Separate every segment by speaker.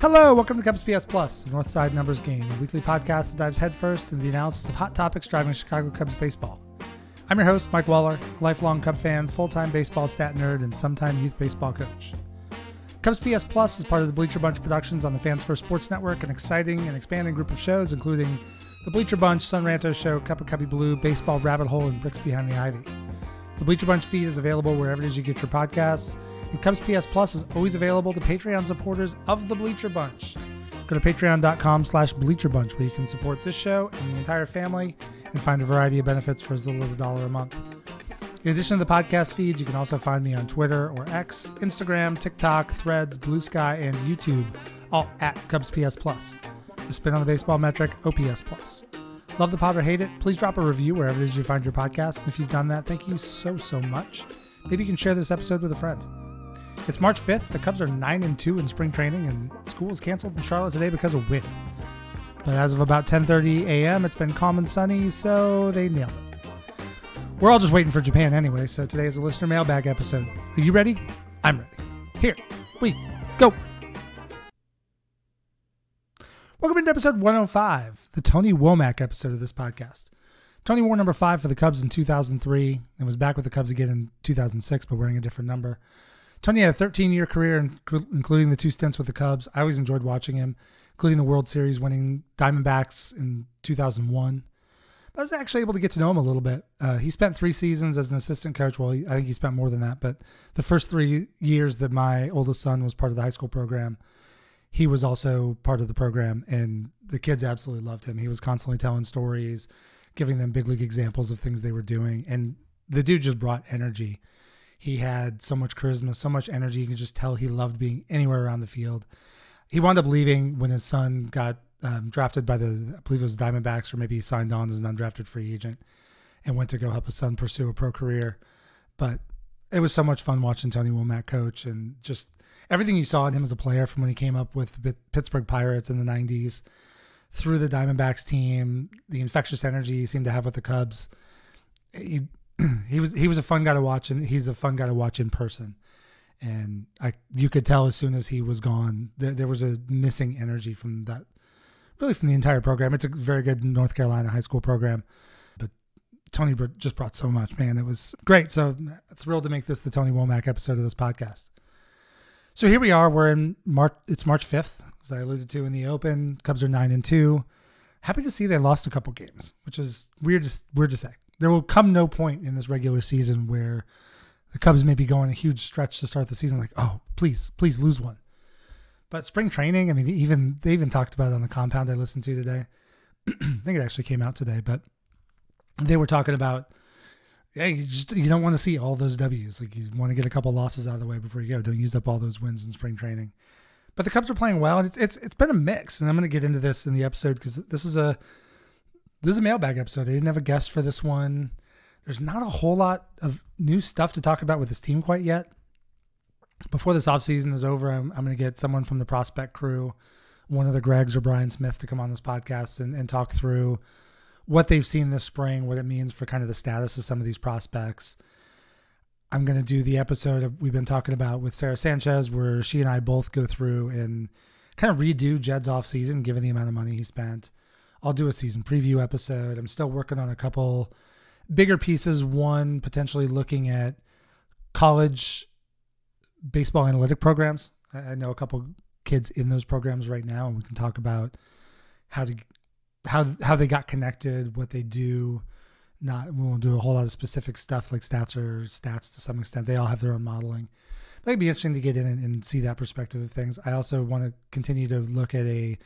Speaker 1: Hello, welcome to CubsPS Plus, the Northside Numbers Game, a weekly podcast that dives headfirst into the analysis of hot topics driving Chicago Cubs baseball. I'm your host, Mike Waller, a lifelong Cub fan, full-time baseball stat nerd, and sometime youth baseball coach. CubsPS Plus is part of the Bleacher Bunch Productions on the Fans First Sports Network, an exciting and expanding group of shows, including the Bleacher Bunch, Sun Ranto Show, Cup of Cubby Blue, Baseball Rabbit Hole, and Bricks Behind the Ivy. The Bleacher Bunch feed is available wherever it is you get your podcasts, and CubsPS Plus is always available to Patreon supporters of the Bleacher Bunch. Go to patreon.com/bleacherbunch where you can support this show and the entire family and find a variety of benefits for as little as $1 a month. In addition to the podcast feeds, you can also find me on Twitter or X, Instagram, TikTok, Threads, Blue Sky, and YouTube, all at CubsPS Plus. The spin on the baseball metric, OPS Plus. Love the pod or hate it? Please drop a review wherever it is you find your podcast. And if you've done that, thank you so much. Maybe you can share this episode with a friend. It's March 5th. The Cubs are 9-2 in spring training, and school is canceled in Charlotte today because of wind. But as of about 10:30 a.m., it's been calm and sunny, so they nailed it. We're all just waiting for Japan anyway, so today is a listener mailbag episode. Are you ready? I'm ready. Here we go. Welcome into episode 105, the Tony Womack episode of this podcast. Tony wore number 5 for the Cubs in 2003 and was back with the Cubs again in 2006, but wearing a different number. Tony had a 13-year career, including the 2 stints with the Cubs. I always enjoyed watching him, including the World Series winning Diamondbacks in 2001. But I was actually able to get to know him a little bit. He spent 3 seasons as an assistant coach. Well, I think he spent more than that, but the first 3 years that my oldest son was part of the high school program, he was also part of the program, and the kids absolutely loved him. He was constantly telling stories, giving them big league examples of things they were doing, and the dude just brought energy. He had so much charisma, so much energy. You could just tell he loved being anywhere around the field. He wound up leaving when his son got drafted by I believe it was Diamondbacks, or maybe he signed on as an undrafted free agent and went to go help his son pursue a pro career. But it was so much fun watching Tony Womack coach, and just everything you saw in him as a player from when he came up with the Pittsburgh Pirates in the 90s through the Diamondbacks team, the infectious energy he seemed to have with the Cubs. He was a fun guy to watch, and he's a fun guy to watch in person. And you could tell as soon as he was gone, there was a missing energy from that, really from the entire program. It's a very good North Carolina high school program, but Tony just brought so much, man. It was great. So I'm thrilled to make this the Tony Womack episode of this podcast. So here we are. We're in March. It's March 5th, as I alluded to in the open. Cubs are 9-2. Happy to see they lost a couple games, which is weird to say. There will come no point in this regular season where the Cubs may be going a huge stretch to start the season, like, oh, please lose one. But spring training, I mean, they even talked about it on the compound I listened to today. I think it actually came out today, but they were talking about, yeah, you don't want to see all those W's. Like, you want to get a couple losses out of the way before you go. Don't use up all those wins in spring training. But the Cubs are playing well, and it's been a mix. And I'm going to get into this in the episode because this is a mailbag episode. I didn't have a guest for this one. There's not a whole lot of new stuff to talk about with this team quite yet. Before this offseason is over, I'm going to get someone from the prospect crew, one of the Gregs or Brian Smith, to come on this podcast and talk through what they've seen this spring, what it means for kind of the status of some of these prospects. I'm going to do the episode we've been talking about with Sarah Sanchez, where she and I both go through and kind of redo Jed's offseason, given the amount of money he spent. I'll do a season preview episode. I'm still working on a couple bigger pieces. One, potentially looking at college baseball analytic programs. I know a couple kids in those programs right now, and we can talk about how they got connected, what they do. We won't do a whole lot of specific stuff like stats to some extent. They all have their own modeling. But it'd be interesting to get in and see that perspective of things. I also want to continue to look at a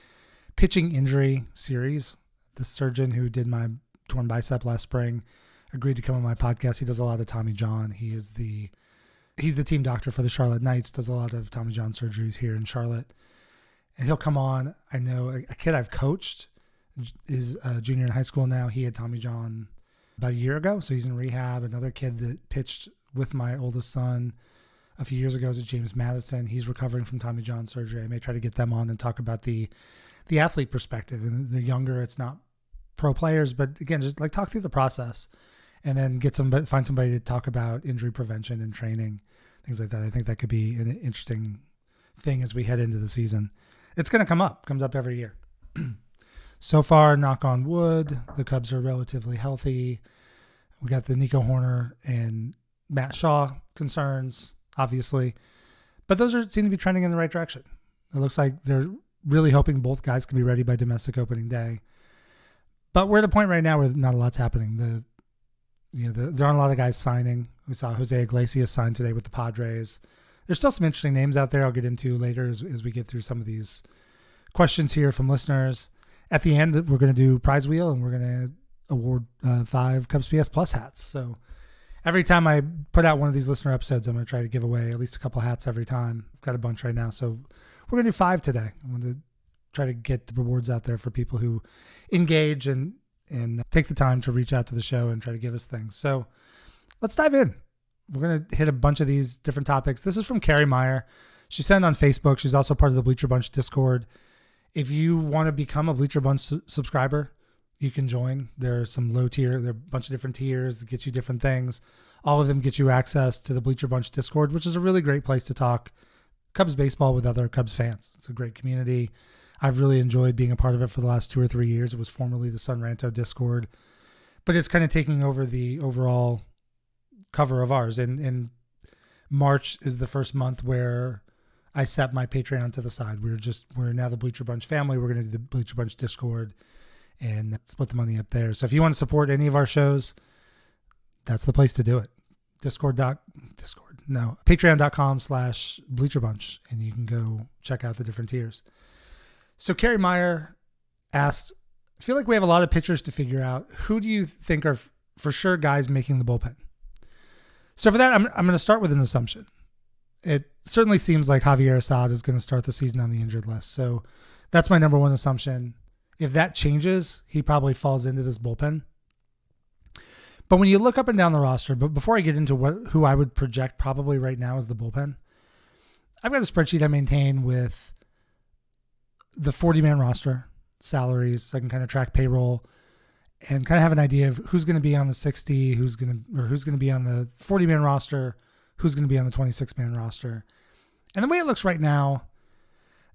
Speaker 1: pitching injury series. The surgeon who did my torn bicep last spring agreed to come on my podcast. He does a lot of Tommy John. He's the team doctor for the Charlotte Knights, does a lot of Tommy John surgeries here in Charlotte. And he'll come on. I know a kid I've coached is a junior in high school now. He had Tommy John about a year ago, so he's in rehab. Another kid that pitched with my oldest son a few years ago is James Madison. He's recovering from Tommy John surgery. I may try to get them on and talk about the athlete perspective. And the younger, it's not pro players, but again, just like talk through the process, and then find somebody to talk about injury prevention and training, things like that. I think that could be an interesting thing as we head into the season. it's going to come up. Comes up every year. So far, knock on wood, the Cubs are relatively healthy. We got the Nico Horner and Matt Shaw concerns, obviously. But those seem to be trending in the right direction. It looks like they're really hoping both guys can be ready by domestic opening day. But we're at a point right now where not a lot's happening. There aren't a lot of guys signing. We saw Jose Iglesias sign today with the Padres. There's still some interesting names out there I'll get into later as we get through some of these questions here from listeners. At the end, we're going to do prize wheel, and we're going to award 5 CubsPS Plus hats. So every time I put out one of these listener episodes, I'm going to try to give away at least a couple hats every time. I've got a bunch right now. So we're going to do 5 today. I'm going to try to get the rewards out there for people who engage and take the time to reach out to the show and try to give us things. So let's dive in. We're going to hit a bunch of these different topics. This is from Carrie Meyer. She sent it on Facebook. She's also part of the Bleacher Bunch Discord. If you want to become a Bleacher Bunch subscriber, you can join. There are some low tier. There are a bunch of different tiers that get you different things. All of them get you access to the Bleacher Bunch Discord, which is a really great place to talk Cubs baseball with other Cubs fans. It's a great community. I've really enjoyed being a part of it for the last 2 or 3 years. It was formerly the Sun Ranto Discord, but it's kind of taking over the overall cover of ours. And March is the first month where I set my Patreon to the side. We're now the Bleacher Bunch family. We're going to do the Bleacher Bunch Discord and split the money up there. So if you want to support any of our shows, that's the place to do it. Patreon.com/Bleacher Bunch, and you can go check out the different tiers. So Carrie Meyer asked, I feel like we have a lot of pitchers to figure out. Who do you think are for sure guys making the bullpen? So for that, I'm going to start with an assumption. It certainly seems like Javier Assad is going to start the season on the injured list. So that's my number one assumption. If that changes, he probably falls into this bullpen. But when you look up and down the roster, but before I get into who I would project probably right now as the bullpen, I've got a spreadsheet I maintain with the 40-man roster, salaries, so I can kind of track payroll and kind of have an idea of who's going to be on the 60, who's going to be on the 40-man roster, who's going to be on the 26-man roster. And the way it looks right now,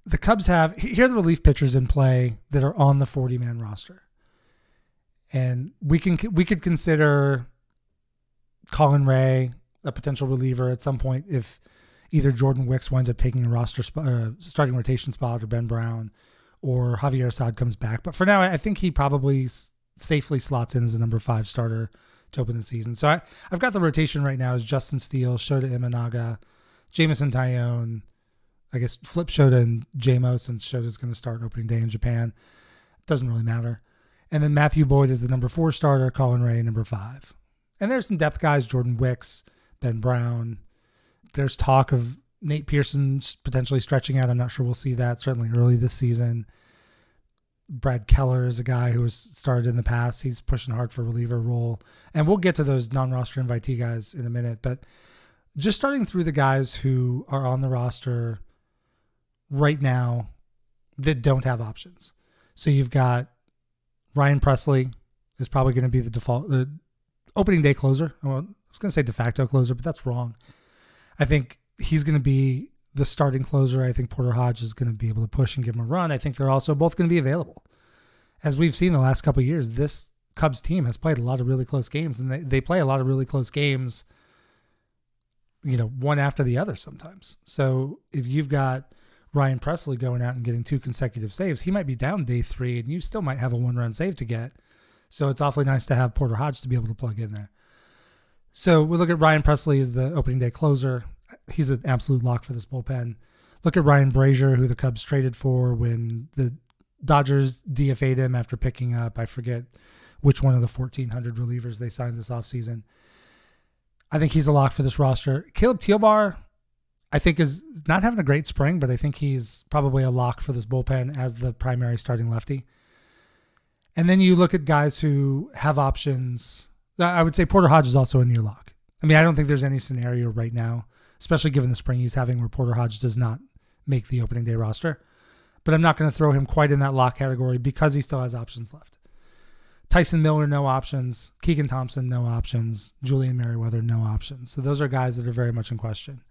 Speaker 1: the Cubs have, here are the relief pitchers in play that are on the 40-man roster. And we could consider Colin Ray a potential reliever at some point if either Jordan Wicks winds up taking a roster starting rotation spot, or Ben Brown, or Javier Assad comes back. But for now, I think he probably safely slots in as the number 5 starter to open the season. So I've got the rotation right now as Justin Steele, Shota Imanaga, Jameson Taillon, I guess flip Shota and JMO since Shota's going to start opening day in Japan. It doesn't really matter. And then Matthew Boyd is the number 4 starter, Colin Ray number 5. And there's some depth guys, Jordan Wicks, Ben Brown. There's talk of Nate Pearson potentially stretching out. I'm not sure we'll see that, certainly early this season. Brad Keller is a guy who has started in the past. He's pushing hard for a reliever role. And we'll get to those non-roster invitee guys in a minute. But just starting through the guys who are on the roster right now that don't have options. So you've got Ryan Presley is probably going to be the default opening day closer. Well, I was going to say de facto closer, but that's wrong. I think he's going to be the starting closer. I think Porter Hodge is going to be able to push and give him a run. I think they're also both going to be available. As we've seen the last couple of years, this Cubs team has played a lot of really close games, and they play a lot of really close games, one after the other sometimes. So if you've got Ryan Presley going out and getting 2 consecutive saves, he might be down day 3, and you still might have a 1-run save to get. So it's awfully nice to have Porter Hodge to be able to plug in there. So we look at Ryan Presley as the opening day closer. He's an absolute lock for this bullpen. Look at Ryan Brazier, who the Cubs traded for when the Dodgers DFA'd him after picking up, I forget which one of the 1,400 relievers they signed this offseason. I think he's a lock for this roster. Caleb Tealbar, I think, is not having a great spring, but I think he's probably a lock for this bullpen as the primary starting lefty. And then you look at guys who have options. I would say Porter Hodge is also a near lock. I mean, I don't think there's any scenario right now, especially given the spring he's having, where Porter Hodge does not make the opening day roster. But I'm not going to throw him quite in that lock category because he still has options left. Tyson Miller, no options. Keegan Thompson, no options. Julian Merriweather, no options. So those are guys that are very much in question.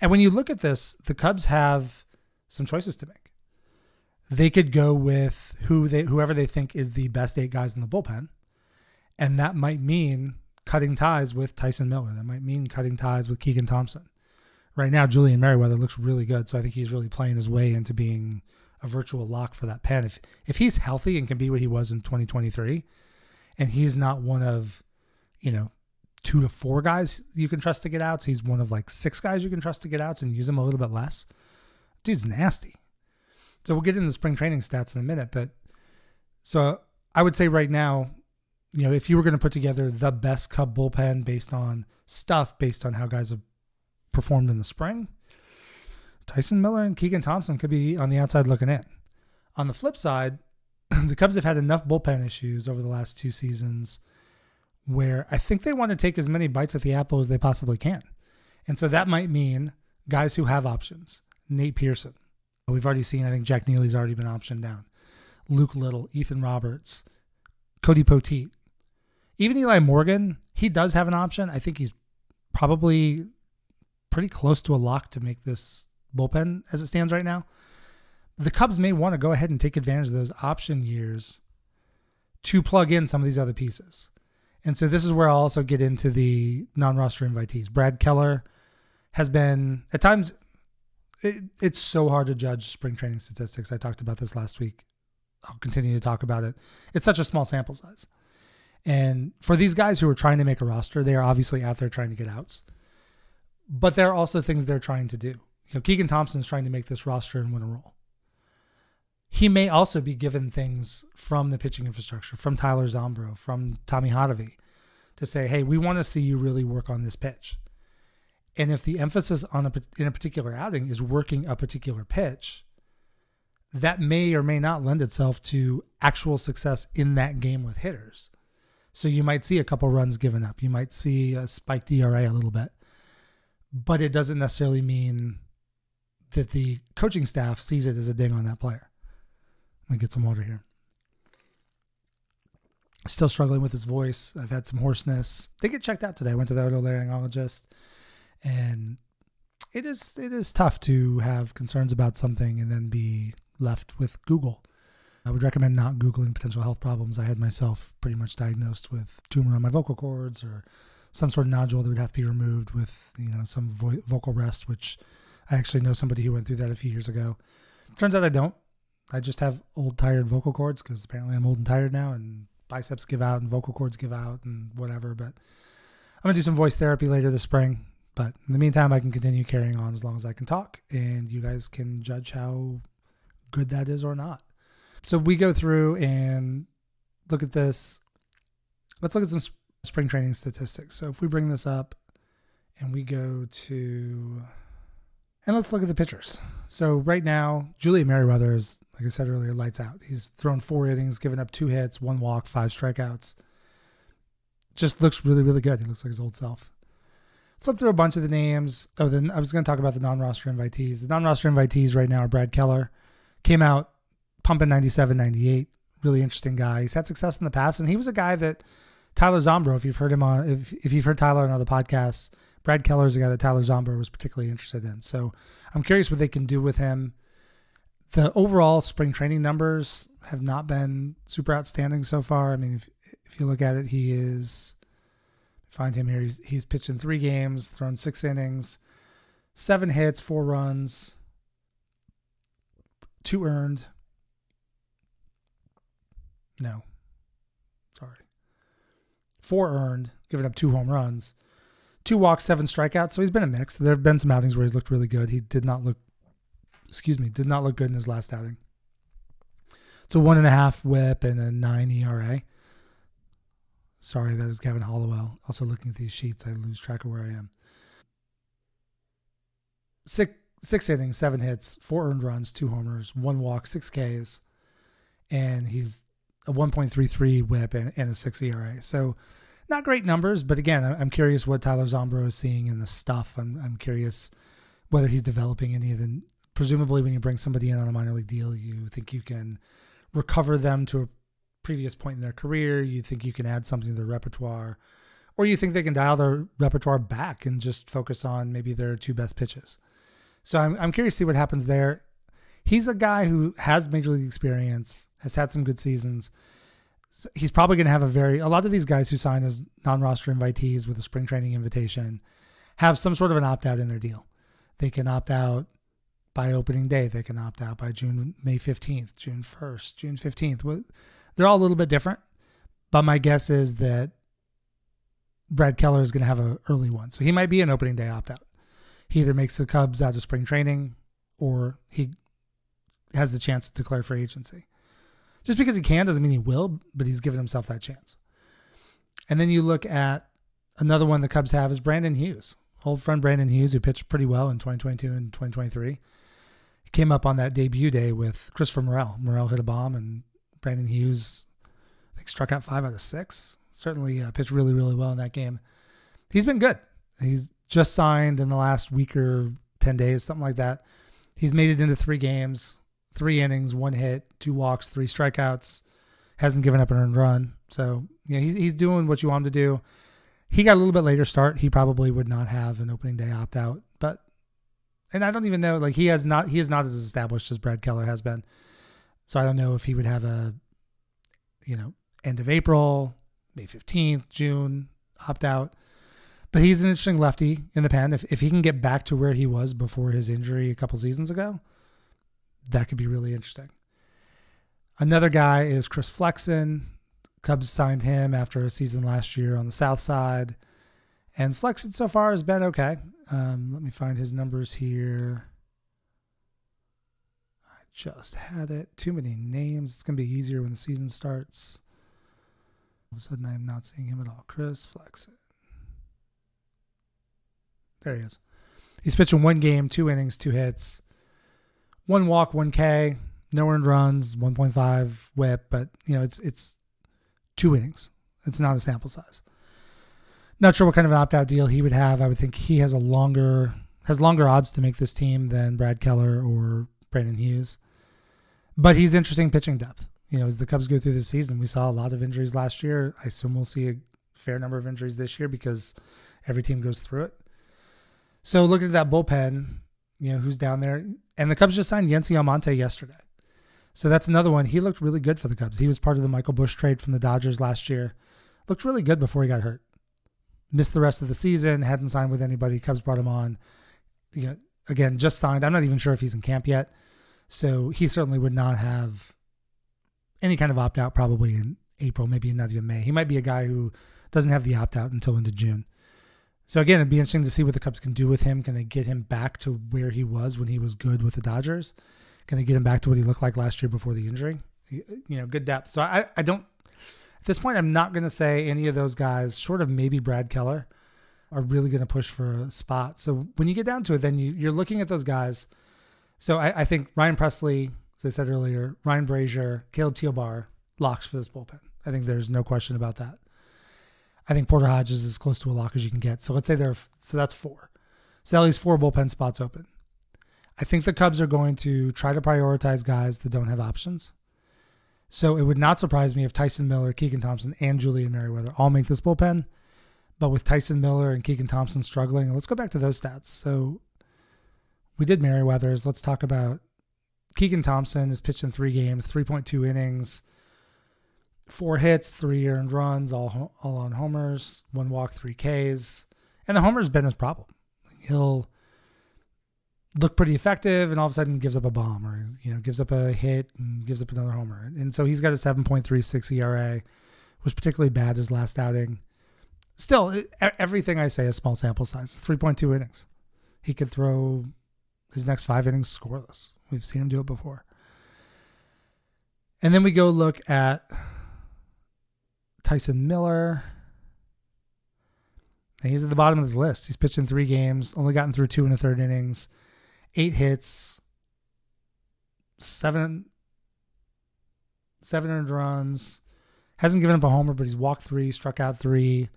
Speaker 1: And when you look at this, the Cubs have some choices to make. they could go with whoever they think is the best 8 guys in the bullpen. And that might mean cutting ties with Tyson Miller. That might mean cutting ties with Keegan Thompson. Right now, Julian Merriweather looks really good, so I think he's really playing his way into being a virtual lock for that pen. If he's healthy and can be what he was in 2023, and he's not one of, 2 to 4 guys you can trust to get outs, he's one of like 6 guys you can trust to get outs and use him a little bit less. Dude's nasty. So we'll get into the spring training stats in a minute, but so I would say right now, if you were going to put together the best Cub bullpen based on how guys have performed in the spring, Tyson Miller and Keegan Thompson could be on the outside looking in. On the flip side, the Cubs have had enough bullpen issues over the last 2 seasons where I think they want to take as many bites at the apple as they possibly can. And so that might mean guys who have options. Nate Pearson. We've already seen, I think Jack Neely's already been optioned down. Luke Little, Ethan Roberts, Cody Poteet. Even Eli Morgan, he does have an option. I think he's probably pretty close to a lock to make this bullpen as it stands right now. The Cubs may want to go ahead and take advantage of those option years to plug in some of these other pieces. And so this is where I'll also get into the non-roster invitees. Brad Keller has been, at times, it's so hard to judge spring training statistics. I talked about this last week. I'll continue to talk about it. It's such a small sample size. And for these guys who are trying to make a roster, they are obviously out there trying to get outs. But there are also things they're trying to do. Keegan Thompson's trying to make this roster and win a role. He may also be given things from the pitching infrastructure, from Tyler Zombro, from Tommy Hotovy, to say, hey, we want to see you really work on this pitch. And if the emphasis in a particular outing is working a particular pitch, that may or may not lend itself to actual success in that game with hitters. So you might see a couple runs given up. You might see a spiked ERA a little bit. But it doesn't necessarily mean that the coaching staff sees it as a ding on that player. Let me get some water here. Still struggling with his voice. I've had some hoarseness. Did get checked out today. I went to the otolaryngologist. And it is tough to have concerns about something and then be left with Google. I would recommend not Googling potential health problems. I had myself pretty much diagnosed with tumor on my vocal cords or some sort of nodule that would have to be removed with, some vocal rest, which I actually know somebody who went through that a few years ago. Turns out I don't. I just have old, tired vocal cords because apparently I'm old and tired now and biceps give out and vocal cords give out and whatever. But I'm going to do some voice therapy later this spring. But in the meantime, I can continue carrying on as long as I can talk, and you guys can judge how good that is or not. So we go through and look at this. Let's look at some spring training statistics. So if we bring this up and we go to, and let's look at the pitchers. So right now, Julian Merriweather is, like I said earlier, lights out. He's thrown 4 innings, given up 2 hits, 1 walk, 5 strikeouts. Just looks really, really good. He looks like his old self. Flip through a bunch of the names. I was going to talk about the non-roster invitees. The non-roster invitees right now are Brad Keller. Came out pumping 97, 98. Really interesting guy. He's had success in the past, and he was a guy that Tyler Zombro, if you've heard him on, if you've heard Tyler on other podcasts, Brad Keller is a guy that Tyler Zombro was particularly interested in. So I'm curious what they can do with him. The overall spring training numbers have not been super outstanding so far. I mean, if you look at it, he is... Find him here. He's pitched in 3 games, thrown 6 innings, 7 hits, 4 runs, 2 earned. No, sorry. 4 earned, giving up 2 home runs, 2 walks, 7 strikeouts. So he's been a mix. There have been some outings where he's looked really good. He did not look good in his last outing. It's a 1.5 WHIP and a 9 ERA. Sorry, that is Gavin Hollowell. Also looking at these sheets, I lose track of where I am. 6 innings, 7 hits, 4 earned runs, 2 homers, 1 walk, 6 Ks, and he's a 1.33 WHIP and a 6 ERA. So not great numbers, but again, I'm curious what Tyler Zombro is seeing in the stuff. I'm curious whether he's developing any of the... Presumably when you bring somebody in on a minor league deal, you think you can recover them to a previous point in their career, you think you can add something to their repertoire, or you think they can dial their repertoire back and just focus on maybe their 2 best pitches. So I'm curious to see what happens there. he's a guy who has major league experience, has had some good seasons. So he's probably going to have a lot of these guys who sign as non-roster invitees with a spring training invitation have some sort of an opt-out in their deal. They can opt out by opening day. They can opt out by May 15th, June 1st, June 15th. They're all a little bit different, but my guess is that Brad Keller is going to have an early one. So he might be an opening day opt-out. He either makes the Cubs out of spring training or he has the chance to declare free agency. Just because he can doesn't mean he will, but he's given himself that chance. And then you look at another one the Cubs have is Brandon Hughes. Old friend Brandon Hughes, who pitched pretty well in 2022 and 2023. He came up on that debut day with Christopher Morel. Morel hit a bomb, and Brandon Hughes, I think, struck out 5 out of 6. Certainly pitched really, really well in that game. He's been good. He's just signed in the last week or 10 days, something like that. He's made it into 3 games, 3 innings, 1 hit, 2 walks, 3 strikeouts. Hasn't given up an earned run. So, he's doing what you want him to do. He got a little bit later start. He probably would not have an opening day opt-out. And I don't even know, he is not as established as Brad Keller has been. So I don't know if he would have a, end of April, May 15th, June opt-out. But he's an interesting lefty in the pen. If he can get back to where he was before his injury a couple seasons ago, that could be really interesting. Another guy is Chris Flexen. Cubs signed him after a season last year on the South Side. And Flexen so far has been okay. Let me find his numbers here. I just had it. Too many names. It's going to be easier when the season starts. All of a sudden, I am not seeing him at all. Chris Flexen. There he is. He's pitching 1 game, 2 innings, 2 hits, 1 walk, 1 K, no earned runs, 1.5 whip, but it's 2 innings. It's not a sample size. Not sure what kind of an opt-out deal he would have. I would think he has longer odds to make this team than Brad Keller or Brandon Hughes. But he's interesting pitching depth. As the Cubs go through this season, we saw a lot of injuries last year. I assume we'll see a fair number of injuries this year because every team goes through it. So look at that bullpen, who's down there. And the Cubs just signed Yency Almonte yesterday. So that's another one. He looked really good for the Cubs. He was part of the Michael Busch trade from the Dodgers last year. Looked really good before he got hurt. Missed the rest of the season, hadn't signed with anybody. Cubs brought him on. Again, just signed. I'm not even sure if he's in camp yet. So he certainly would not have any kind of opt-out probably in April, maybe not even May. He might be a guy who doesn't have the opt-out until into June. So again, it'd be interesting to see what the Cubs can do with him. Can they get him back to where he was when he was good with the Dodgers? Can they get him back to what he looked like last year before the injury? Good depth. So I don't, at this point, I'm not going to say any of those guys, short of maybe Brad Keller, are really going to push for a spot. So when you get down to it, then you're looking at those guys. So I think Ryan Presley, as I said earlier, Ryan Brazier, Caleb Tealbar, locks for this bullpen. I think there's no question about that. I think Porter Hodges is as close to a lock as you can get. So let's say so that's 4. So that leaves 4 bullpen spots open. I think the Cubs are going to try to prioritize guys that don't have options. So it would not surprise me if Tyson Miller, Keegan Thompson, and Julian Merriweather all make this bullpen. But with Tyson Miller and Keegan Thompson struggling, let's go back to those stats. So we did Merriweather's. Let's talk about Keegan Thompson is pitched in 3 games, 3.2 innings, 4 hits, 3 earned runs, all on homers, 1 walk, 3 Ks. And the homer's been his problem. He'll look pretty effective and all of a sudden gives up a bomb or, gives up a hit and gives up another homer. And so he's got a 7.36 ERA, was particularly bad his last outing. Still, everything I say is small sample size. It's 3.2 innings. He could throw his next 5 innings scoreless. We've seen him do it before. And then we go look at Tyson Miller. And he's at the bottom of this list. He's pitched in 3 games, only gotten through 2 1/3 innings, 8 hits, 7 earned runs. Hasn't given up a homer, but he's walked 3, struck out 3.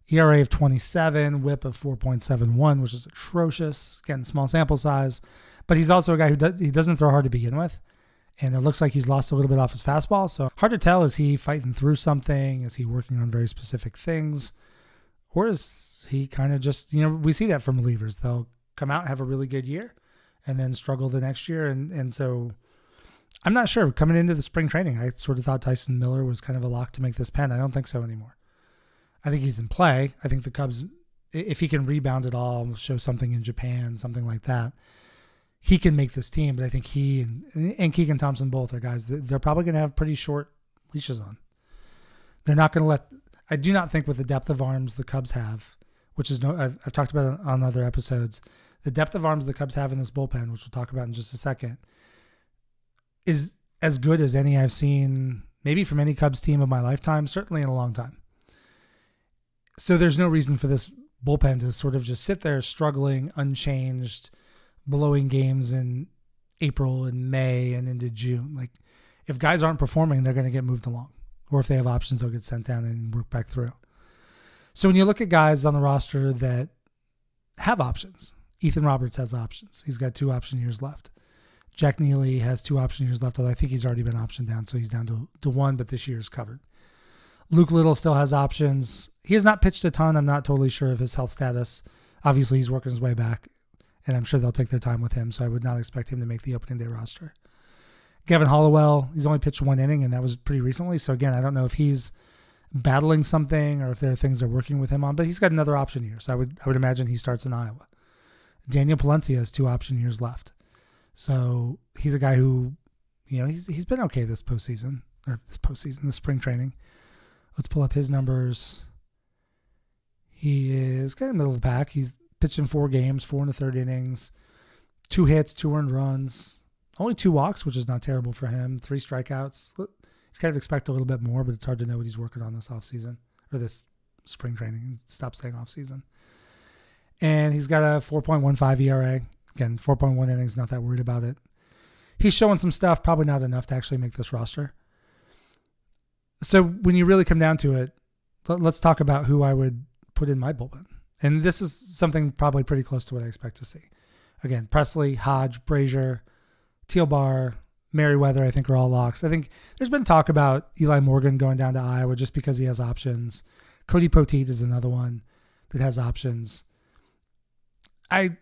Speaker 1: ERA of 27, whip of 4.71, which is atrocious. Again, small sample size. But he's also a guy who he doesn't throw hard to begin with. And it looks like he's lost a little bit off his fastball. So hard to tell, is he fighting through something? Is he working on very specific things? Or is he kind of just, we see that from relievers. They'll come out and have a really good year. and then struggle the next year. And so I'm not sure. Coming into the spring training, I sort of thought Tyson Miller was kind of a lock to make this pen. I don't think so anymore. I think he's in play. I think the Cubs, if he can rebound at all, show something in Japan, something like that, he can make this team. But I think he and Keegan Thompson both are guys that they're probably going to have pretty short leashes on. They're not going to let. I do not think with the depth of arms the Cubs have, which is I've talked about it on other episodes, the depth of arms the Cubs have in this bullpen, which we'll talk about in just a second, is as good as any I've seen, maybe from any Cubs team of my lifetime, certainly in a long time. So there's no reason for this bullpen to sort of just sit there struggling, unchanged, blowing games in April and May and into June. Like, if guys aren't performing, they're going to get moved along. Or if they have options, they'll get sent down and work back through. So when you look at guys on the roster that have options, Ethan Roberts has options. He's got 2 option years left. Jack Neely has 2 option years left, although I think he's already been optioned down, so he's down to 1, but this year is covered. Luke Little still has options. He has not pitched a ton. I'm not totally sure of his health status. Obviously, he's working his way back, and I'm sure they'll take their time with him, so I would not expect him to make the opening day roster. Gavin Hollowell, he's only pitched 1 inning, and that was pretty recently. So, again, I don't know if he's battling something or if there are things they're working with him on, but he's got another option year, so I would imagine he starts in Iowa. Daniel Palencia has 2 option years left. So he's a guy who, he's been okay this the spring training. Let's pull up his numbers. He is kind of middle of the pack. He's pitched in 4 games, 4 1/3 innings, 2 hits, 2 earned runs, only 2 walks, which is not terrible for him, 3 strikeouts. You kind of expect a little bit more, but it's hard to know what he's working on this offseason or this spring training. Stop saying offseason. And he's got a 4.15 ERA. Again, 4.1 innings, not that worried about it. He's showing some stuff, probably not enough to actually make this roster. So when you really come down to it, let's talk about who I would put in my bullpen. And this is something probably pretty close to what I expect to see. Again, Presley, Hodge, Brazier, Tealbar, Merriweather, I think are all locks. I think there's been talk about Eli Morgan going down to Iowa just because he has options. Cody Poteet is another one that has options. I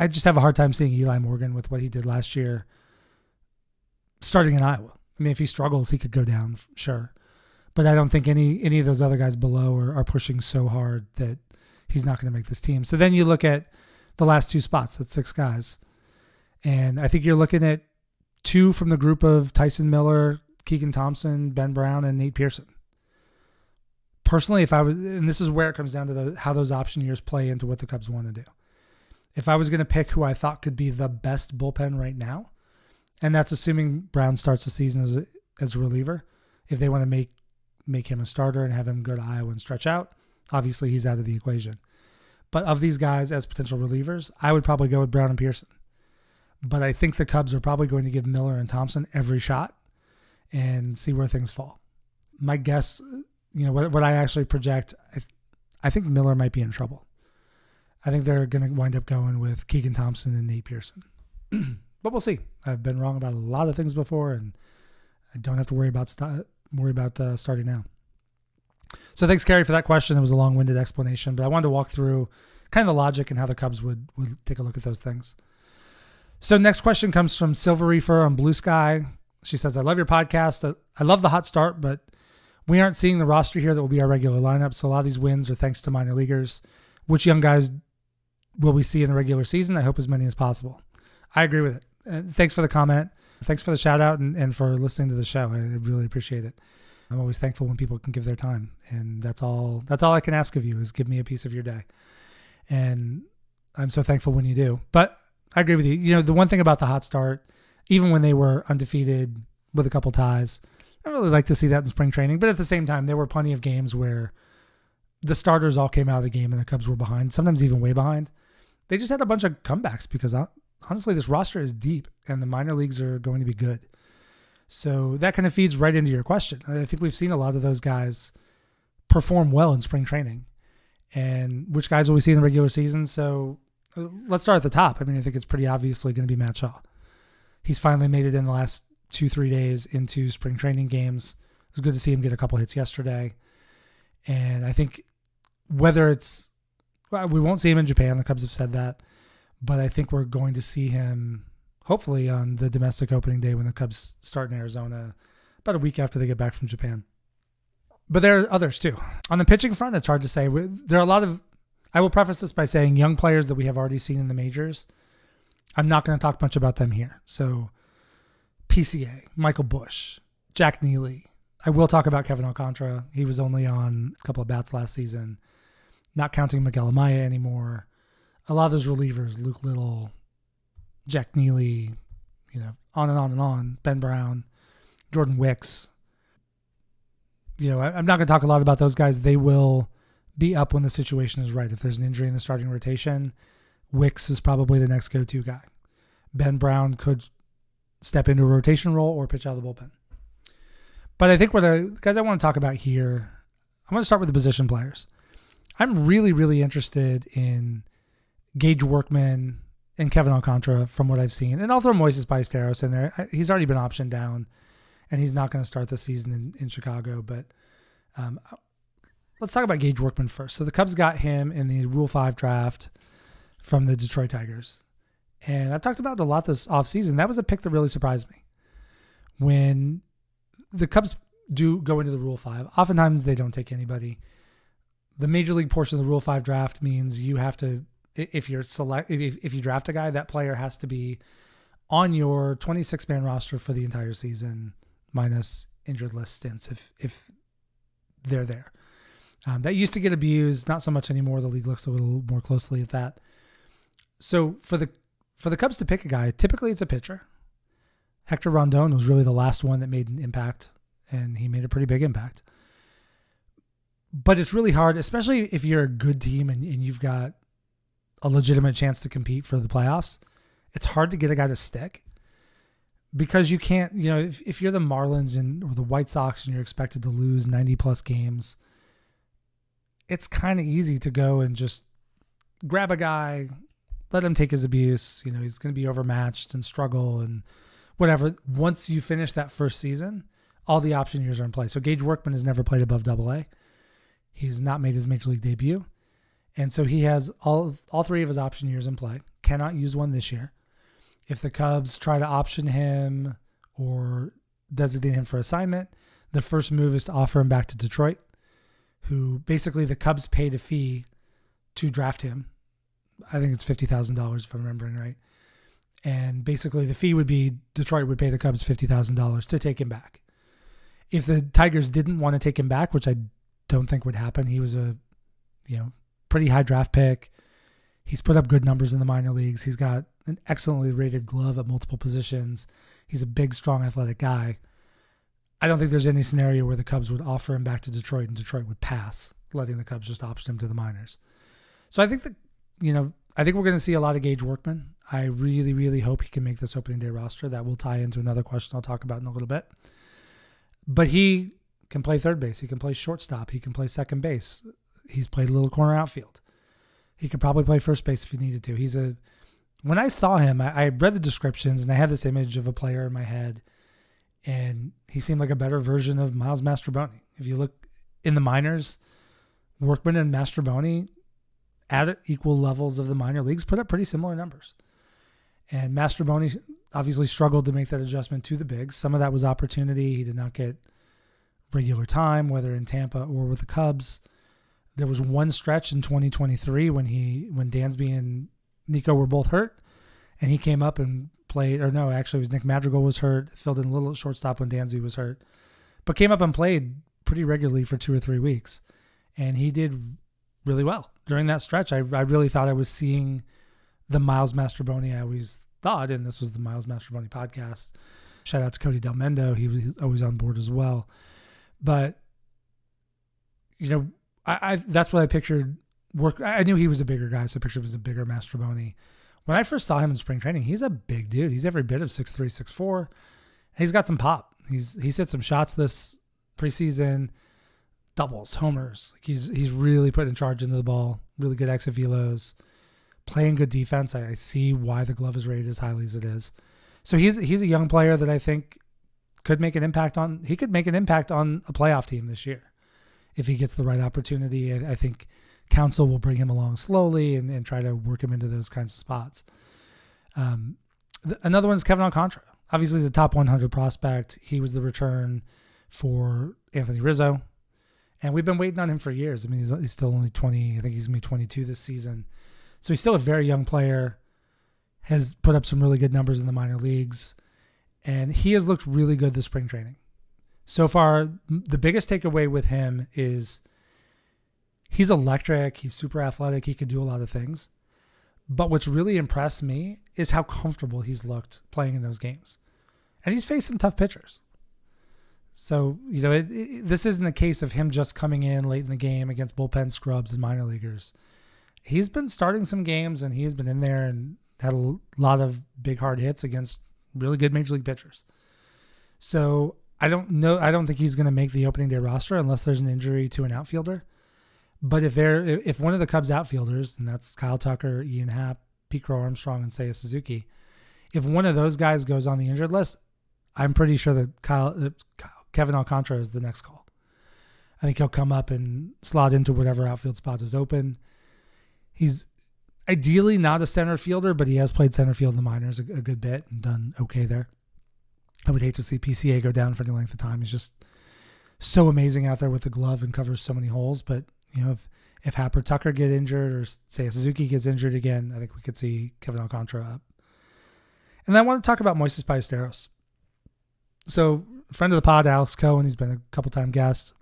Speaker 1: just have a hard time seeing Eli Morgan with what he did last year starting in Iowa. I mean, if he struggles, he could go down, sure. But I don't think any of those other guys below are pushing so hard that he's not going to make this team. So then you look at the last 2 spots, that's 6 guys. And I think you're looking at 2 from the group of Tyson Miller, Keegan Thompson, Ben Brown, and Nate Pearson. Personally, if I was, and this is where it comes down to how those option years play into what the Cubs want to do. If I was going to pick who I thought could be the best bullpen right now, and that's assuming Brown starts the season as a reliever, if they want to make him a starter and have him go to Iowa and stretch out, obviously he's out of the equation. But of these guys as potential relievers, I would probably go with Brown and Pearson. But I think the Cubs are probably going to give Miller and Thompson every shot and see where things fall. My guess, what I actually project, I think Miller might be in trouble. I think they're going to wind up going with Keegan Thompson and Nate Pearson. But we'll see. I've been wrong about a lot of things before, and I don't have to worry about starting now. So thanks, Carrie, for that question. It was a long-winded explanation, but I wanted to walk through kind of the logic and how the Cubs would take a look at those things. So next question comes from Silver Reefer on Blue Sky. She says, I love your podcast. I love the hot start, but we aren't seeing the roster here that will be our regular lineup. So a lot of these wins are thanks to minor leaguers. Which young guys will we see in the regular season? I hope as many as possible. I agree with it. Thanks for the comment. Thanks for the shout out and for listening to the show. I really appreciate it. I'm always thankful when people can give their time, and that's all I can ask of you is give me a piece of your day. And I'm so thankful when you do. But I agree with you. The one thing about the hot start, even when they were undefeated with a couple ties, I really like to see that in spring training. But at the same time, there were plenty of games where the starters all came out of the game and the Cubs were behind, sometimes even way behind. They just had a bunch of comebacks because honestly, this roster is deep and the minor leagues are going to be good. So that kind of feeds right into your question. I think we've seen a lot of those guys perform well in spring training. And which guys will we see in the regular season? So let's start at the top. I mean, I think it's pretty obviously going to be Matt Shaw. He's finally made it in the last 2-3 days into spring training games. It was good to see him get a couple hits yesterday. And I think we won't see him in Japan. The Cubs have said that. but I think we're going to see him hopefully on the domestic opening day when the Cubs start in Arizona about a week after they get back from Japan. But there are others too. On the pitching front, it's hard to say. There are a lot of, I will preface this by saying, young players that we have already seen in the majors. I'm not going to talk much about them here. So PCA, Michael Busch, Jack Neely. I will talk about Kevin Alcantara. He was only on a couple of bats last season. Not counting Miguel Amaya anymore. A lot of those relievers, Luke Little, Jack Neely, on and on and on. Ben Brown, Jordan Wicks. I'm not going to talk a lot about those guys. They will be up when the situation is right. If there's an injury in the starting rotation, Wicks is probably the next go-to guy. Ben Brown could step into a rotation role or pitch out of the bullpen. But I think what the guys I want to talk about here, I'm going to start with the position players. I'm really, really interested in Gage Workman and Kevin Alcantara from what I've seen. And I'll throw Moises Ballesteros in there. He's already been optioned down, and he's not going to start the season in Chicago. But let's talk about Gage Workman first. So the Cubs got him in the Rule 5 draft from the Detroit Tigers. And I've talked about it a lot this offseason. That was a pick that really surprised me. When the Cubs do go into the Rule 5, oftentimes they don't take anybody. The major league portion of the Rule 5 draft means you have to, if you draft a guy, that player has to be on your 26-man roster for the entire season, minus injured list stints if they're there. That used to get abused, not so much anymore. The league looks a little more closely at that. So for the Cubs to pick a guy, typically it's a pitcher. Hector Rondon was really the last one that made an impact, and he made a pretty big impact. But it's really hard, especially if you're a good team and you've got a legitimate chance to compete for the playoffs. It's hard to get a guy to stick because you can't, if you're the Marlins or the White Sox and you're expected to lose 90-plus games, it's kind of easy to go and just grab a guy, let him take his abuse. He's going to be overmatched and struggle and whatever. Once you finish that first season, all the option years are in play. So Gage Workman has never played above AA. He's not made his major league debut. And so he has all three of his option years in play. Cannot use one this year. If the Cubs try to option him or designate him for assignment, the first move is to offer him back to Detroit, who basically the Cubs paid a fee to draft him. I think it's $50,000 if I'm remembering right. And basically the fee would be Detroit would pay the Cubs $50,000 to take him back. If the Tigers didn't want to take him back, which I don't think would happen, he was a pretty high draft pick. He's put up good numbers in the minor leagues. He's got an excellently rated glove at multiple positions. He's a big, strong, athletic guy. I don't think there's any scenario where the Cubs would offer him back to Detroit and Detroit would pass, letting the Cubs just option him to the minors. So I think that, I think we're going to see a lot of Gage Workman. I really, really hope he can make this opening day roster. That will tie into another question I'll talk about in a little bit. But he can play third base. He can play shortstop. He can play second base. He's played a little corner outfield. He could probably play first base if he needed to. When I saw him, I read the descriptions and I had this image of a player in my head, and he seemed like a better version of Miles Mastrobuoni. If you look in the minors, Workman and Mastrobuoni at equal levels of the minor leagues put up pretty similar numbers. And Mastrobuoni obviously struggled to make that adjustment to the bigs. Some of that was opportunity. He did not get regular time, whether in Tampa or with the Cubs. There was one stretch in 2023 when Dansby and Nico were both hurt, and he came up and played, or no, actually it was Nick Madrigal was hurt, filled in a little at shortstop when Dansby was hurt, but came up and played pretty regularly for 2 or 3 weeks. And he did really well during that stretch. I really thought I was seeing the Miles Mastrobuoni I always thought, and this was the Miles Mastrobuoni podcast. Shout out to Cody Del Mendo. He was always on board as well. But, I that's what I pictured. I knew he was a bigger guy, so I pictured it was a bigger Mastrobuoni. When I first saw him in spring training, he's a big dude. He's every bit of 6'3", 6'4". He's got some pop. He's hit some shots this preseason, doubles, homers. He's really put in charge into the ball. Really good exit velos, playing good defense. I see why the glove is rated as highly as it is. So he's a young player that I think could make an impact on. He could make an impact on a playoff team this year if he gets the right opportunity. I think Counsell will bring him along slowly and try to work him into those kinds of spots. Another one is Kevin Alcantara. Obviously, he's a top 100 prospect. He was the return for Anthony Rizzo. And we've been waiting on him for years. I mean, he's still only 20. I think he's going to be 22 this season. So he's still a very young player, has put up some really good numbers in the minor leagues. And he has looked really good this spring training. So far, the biggest takeaway with him is he's electric. He's super athletic. He can do a lot of things. But what's really impressed me is how comfortable he's looked playing in those games. And he's faced some tough pitchers. So, this isn't a case of him just coming in late in the game against bullpen scrubs and minor leaguers. He's been starting some games, and he has been in there and had a lot of big hard hits against really good major league pitchers. So I don't think he's going to make the opening day roster unless there's an injury to an outfielder. But if one of the Cubs outfielders, and that's Kyle Tucker, Ian Happ, Pete Crow Armstrong, and Seiya Suzuki, if one of those guys goes on the injured list, I'm pretty sure that Kevin Alcantara is the next call. I think he'll come up and slot into whatever outfield spot is open. He's ideally not a center fielder, but he has played center field in the minors a good bit and done okay there. I would hate to see PCA go down for any length of time. He's just so amazing out there with the glove and covers so many holes. But, if Happ or Tucker get injured or say Suzuki gets injured again, I think we could see Kevin Alcantara up. And then I want to talk about Moises Ballesteros. So, friend of the pod, Alex Cohen, he's been a couple-time guest.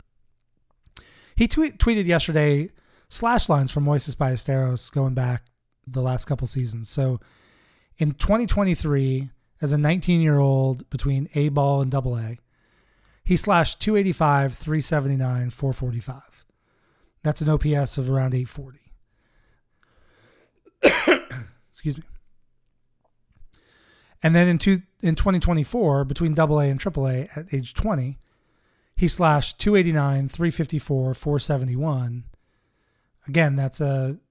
Speaker 1: He tweeted yesterday slash lines from Moises Ballesteros going back the last couple seasons. So, in 2023, as a 19-year-old between A ball and double A, he slashed 285, 379, 445. That's an OPS of around 840. Excuse me. And then in 2024, between AA and AAA at age 20, he slashed 289, 354, 471. Again, that's an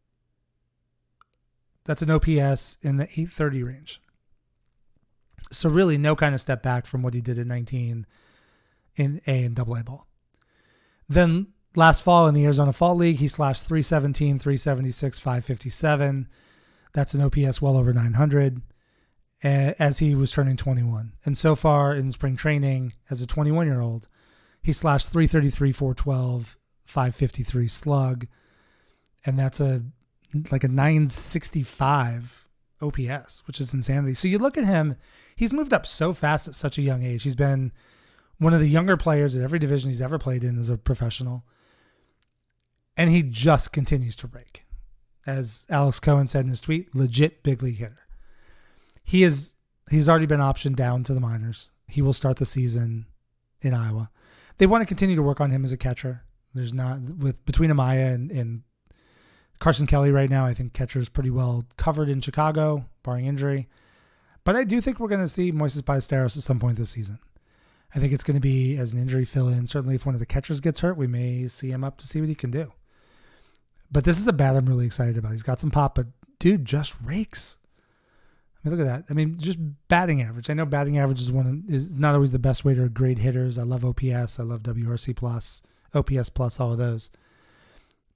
Speaker 1: OPS in the 830 range. So really no kind of step back from what he did at 19 in A and AA ball. Then last fall in the Arizona Fall League, he slashed 317, 376, 557. That's an OPS well over 900 as he was turning 21. And so far in spring training, as a 21-year-old, he slashed 333, 412, 553 slug. And that's a 965 OPS, which is insanity. So you look at him, he's moved up so fast at such a young age. He's been one of the younger players at every division he's ever played in as a professional. And he just continues to rake. As Alex Cohen said in his tweet, legit big league hitter. He's already been optioned down to the minors. He will start the season in Iowa. They want to continue to work on him as a catcher. There's not, between Amaya and Carson Kelly right now, I think catcher is pretty well covered in Chicago, barring injury. But I do think we're going to see Moises Ballesteros at some point this season. I think it's going to be as an injury fill-in. Certainly if one of the catchers gets hurt, we may see him up to see what he can do. But this is a bat I'm really excited about. He's got some pop, but dude just rakes. I mean, look at that. I mean, just batting average. I know batting average is not always the best way to grade hitters. I love OPS. I love WRC plus, OPS plus, all of those.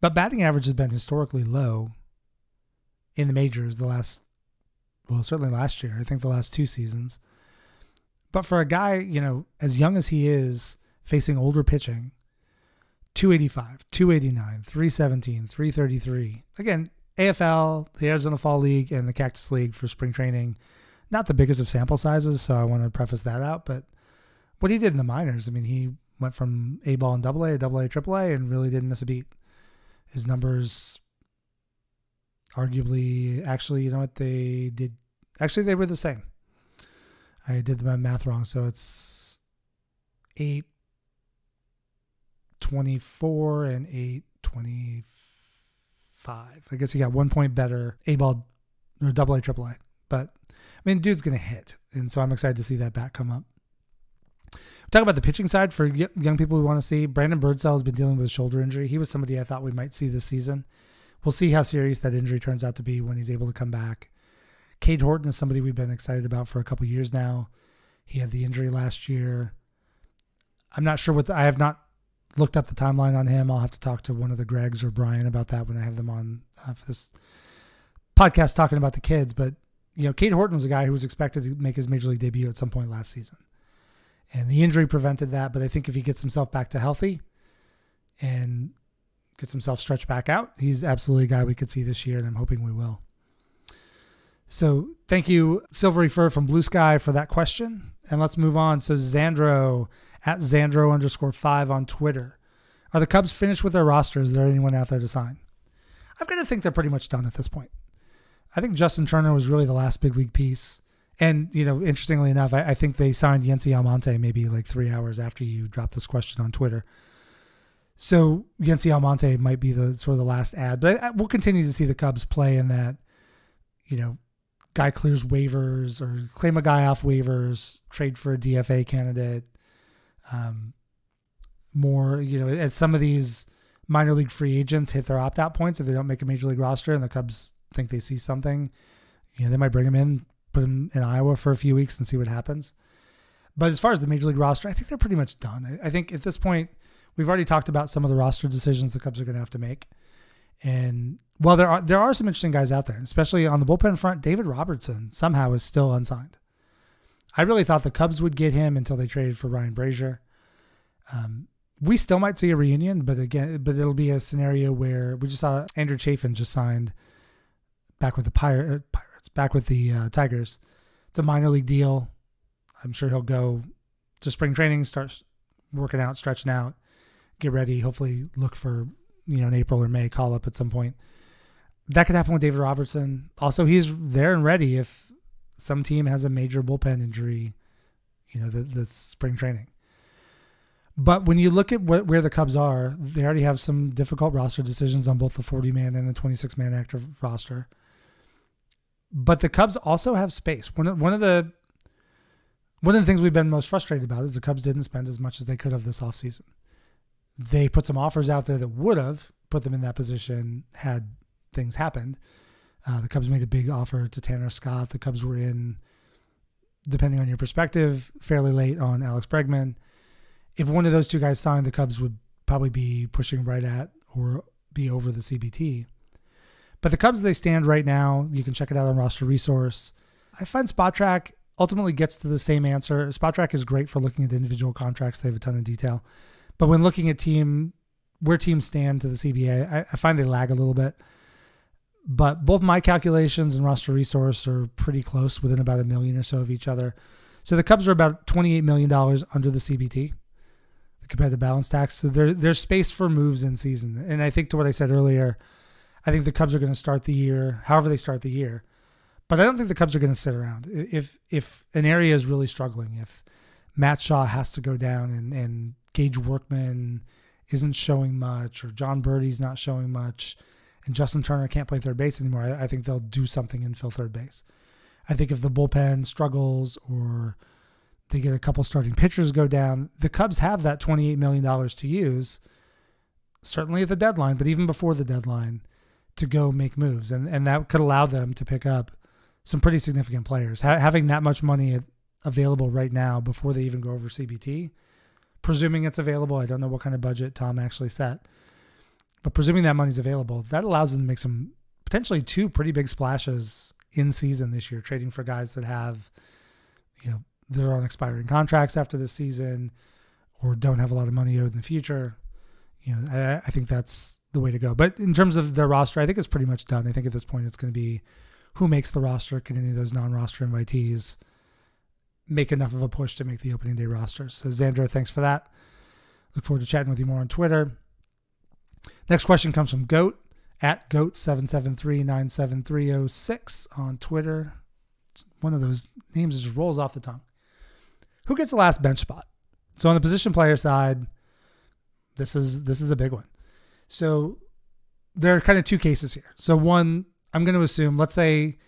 Speaker 1: But batting average has been historically low in the majors certainly last year. I think the last two seasons. But for a guy, as young as he is, facing older pitching, 285, 289, 317, 333. Again, AFL, the Arizona Fall League, and the Cactus League for spring training, not the biggest of sample sizes, so I want to preface that out. But what he did in the minors, I mean, he went from A ball and AA to AA, AAA, and really didn't miss a beat. His numbers, arguably, actually, they did. Actually, they were the same. I did the math wrong, so it's 824 and 825. I guess he got 1 point better A ball or AA, AAA. But I mean, dude's gonna hit, and so I'm excited to see that bat come up. Talk about the pitching side for young people we want to see. Brandon Birdsell has been dealing with a shoulder injury. He was somebody I thought we might see this season. We'll see how serious that injury turns out to be when he's able to come back. Cade Horton is somebody we've been excited about for a couple years now. He had the injury last year. I'm not sure I have not looked up the timeline on him. I'll have to talk to one of the Gregs or Brian about that when I have them on for this podcast talking about the kids. But, Cade Horton was a guy who was expected to make his major league debut at some point last season. And the injury prevented that. But I think if he gets himself back to healthy and gets himself stretched back out, he's absolutely a guy we could see this year, and I'm hoping we will. So thank you, Silvery Fur from Blue Sky, for that question. And let's move on. So Xandro, at Xandro_5 on Twitter. Are the Cubs finished with their roster? Is there anyone out there to sign? I'm going to think they're pretty much done at this point. I think Justin Turner was really the last big league piece. And, interestingly enough, I think they signed Yency Almonte maybe like 3 hours after you dropped this question on Twitter. So Yency Almonte might be the sort of the last ad. But we'll continue to see the Cubs play in that, guy clears waivers or claim a guy off waivers, trade for a DFA candidate. More, as some of these minor league free agents hit their opt-out points, if they don't make a major league roster and the Cubs think they see something, they might bring him in, put him in Iowa for a few weeks and see what happens. But as far as the major league roster, I think they're pretty much done. I think at this point, we've already talked about some of the roster decisions the Cubs are going to have to make. And while there are some interesting guys out there, especially on the bullpen front, David Robertson somehow is still unsigned. I really thought the Cubs would get him until they traded for Ryan Brazier. We still might see a reunion, but it'll be a scenario where we just saw Andrew Chafin just signed back with the Pirates, back with the Tigers. It's a minor league deal. I'm sure he'll go to spring training, start working out, stretching out, get ready, hopefully look for, an April or May call up at some point. That could happen with David Robertson. Also, he's there and ready if some team has a major bullpen injury, the spring training. But when you look at where the Cubs are, they already have some difficult roster decisions on both the 40-man and the 26-man active roster. But the Cubs also have space. One of the things we've been most frustrated about is the Cubs didn't spend as much as they could have this offseason. They put some offers out there that would have put them in that position had things happened. The Cubs made a big offer to Tanner Scott. The Cubs were in, depending on your perspective, fairly late on Alex Bregman. If one of those two guys signed, the Cubs would probably be pushing right at or be over the CBT. But the Cubs, as they stand right now, you can check it out on Roster Resource. I find Spot Track ultimately gets to the same answer. Spot Track is great for looking at individual contracts. They have a ton of detail. But when looking at where teams stand to the CBA, I find they lag a little bit. But both my calculations and Roster Resource are pretty close, within about $1 million or so of each other. So the Cubs are about $28 million under the CBT, the competitive balance tax. So there's space for moves in season. And I think to what I said earlier, I think the Cubs are going to start the year however they start the year. But I don't think the Cubs are going to sit around. If an area is really struggling, if Matt Shaw has to go down and Gage Workman isn't showing much, or John Birdie's not showing much, and Justin Turner can't play third base anymore, I think they'll do something and fill third base. I think if the bullpen struggles or they get a couple starting pitchers go down, the Cubs have that $28 million to use, certainly at the deadline, but even before the deadline, to go make moves. And that could allow them to pick up some pretty significant players. Having that much money available right now before they even go over CBT, presuming it's available, I don't know what kind of budget Tom actually set, but presuming that money's available, that allows them to make some potentially 2 pretty big splashes in season this year, trading for guys that have, they're on expiring contracts after this season or don't have a lot of money owed in the future. I think that's the way to go. But in terms of their roster, I think it's pretty much done. I think at this point it's going to be who makes the roster. Can any of those non-roster invitees make enough of a push to make the opening day roster? So Xandro, thanks for that. Look forward to chatting with you more on Twitter. Next question comes from Goat, at Goat7739730 on Twitter. It's one of those names that just rolls off the tongue. Who gets the last bench spot? So on the position player side, this is a big one. So there are kind of 2 cases here. So one, I'm going to assume, let's say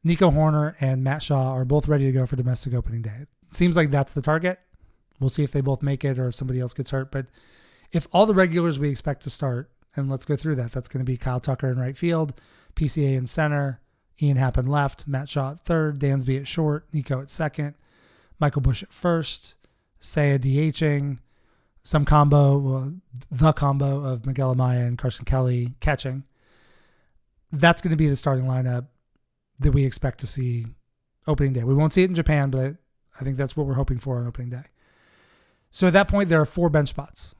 Speaker 1: Nico Horner and Matt Shaw are both ready to go for domestic opening day. It seems like that's the target. We'll see if they both make it or if somebody else gets hurt. But if all the regulars we expect to start, and let's go through that, that's going to be Kyle Tucker in right field, PCA in center, Ian Happ in left, Matt Shaw at third, Dansby at short, Nico at second, Michael Busch at first, Seiya DHing, some combo, the combo of Miguel Amaya and Carson Kelly catching. That's going to be the starting lineup that we expect to see opening day. We won't see it in Japan, but I think that's what we're hoping for on opening day. So at that point, there are 4 bench spots.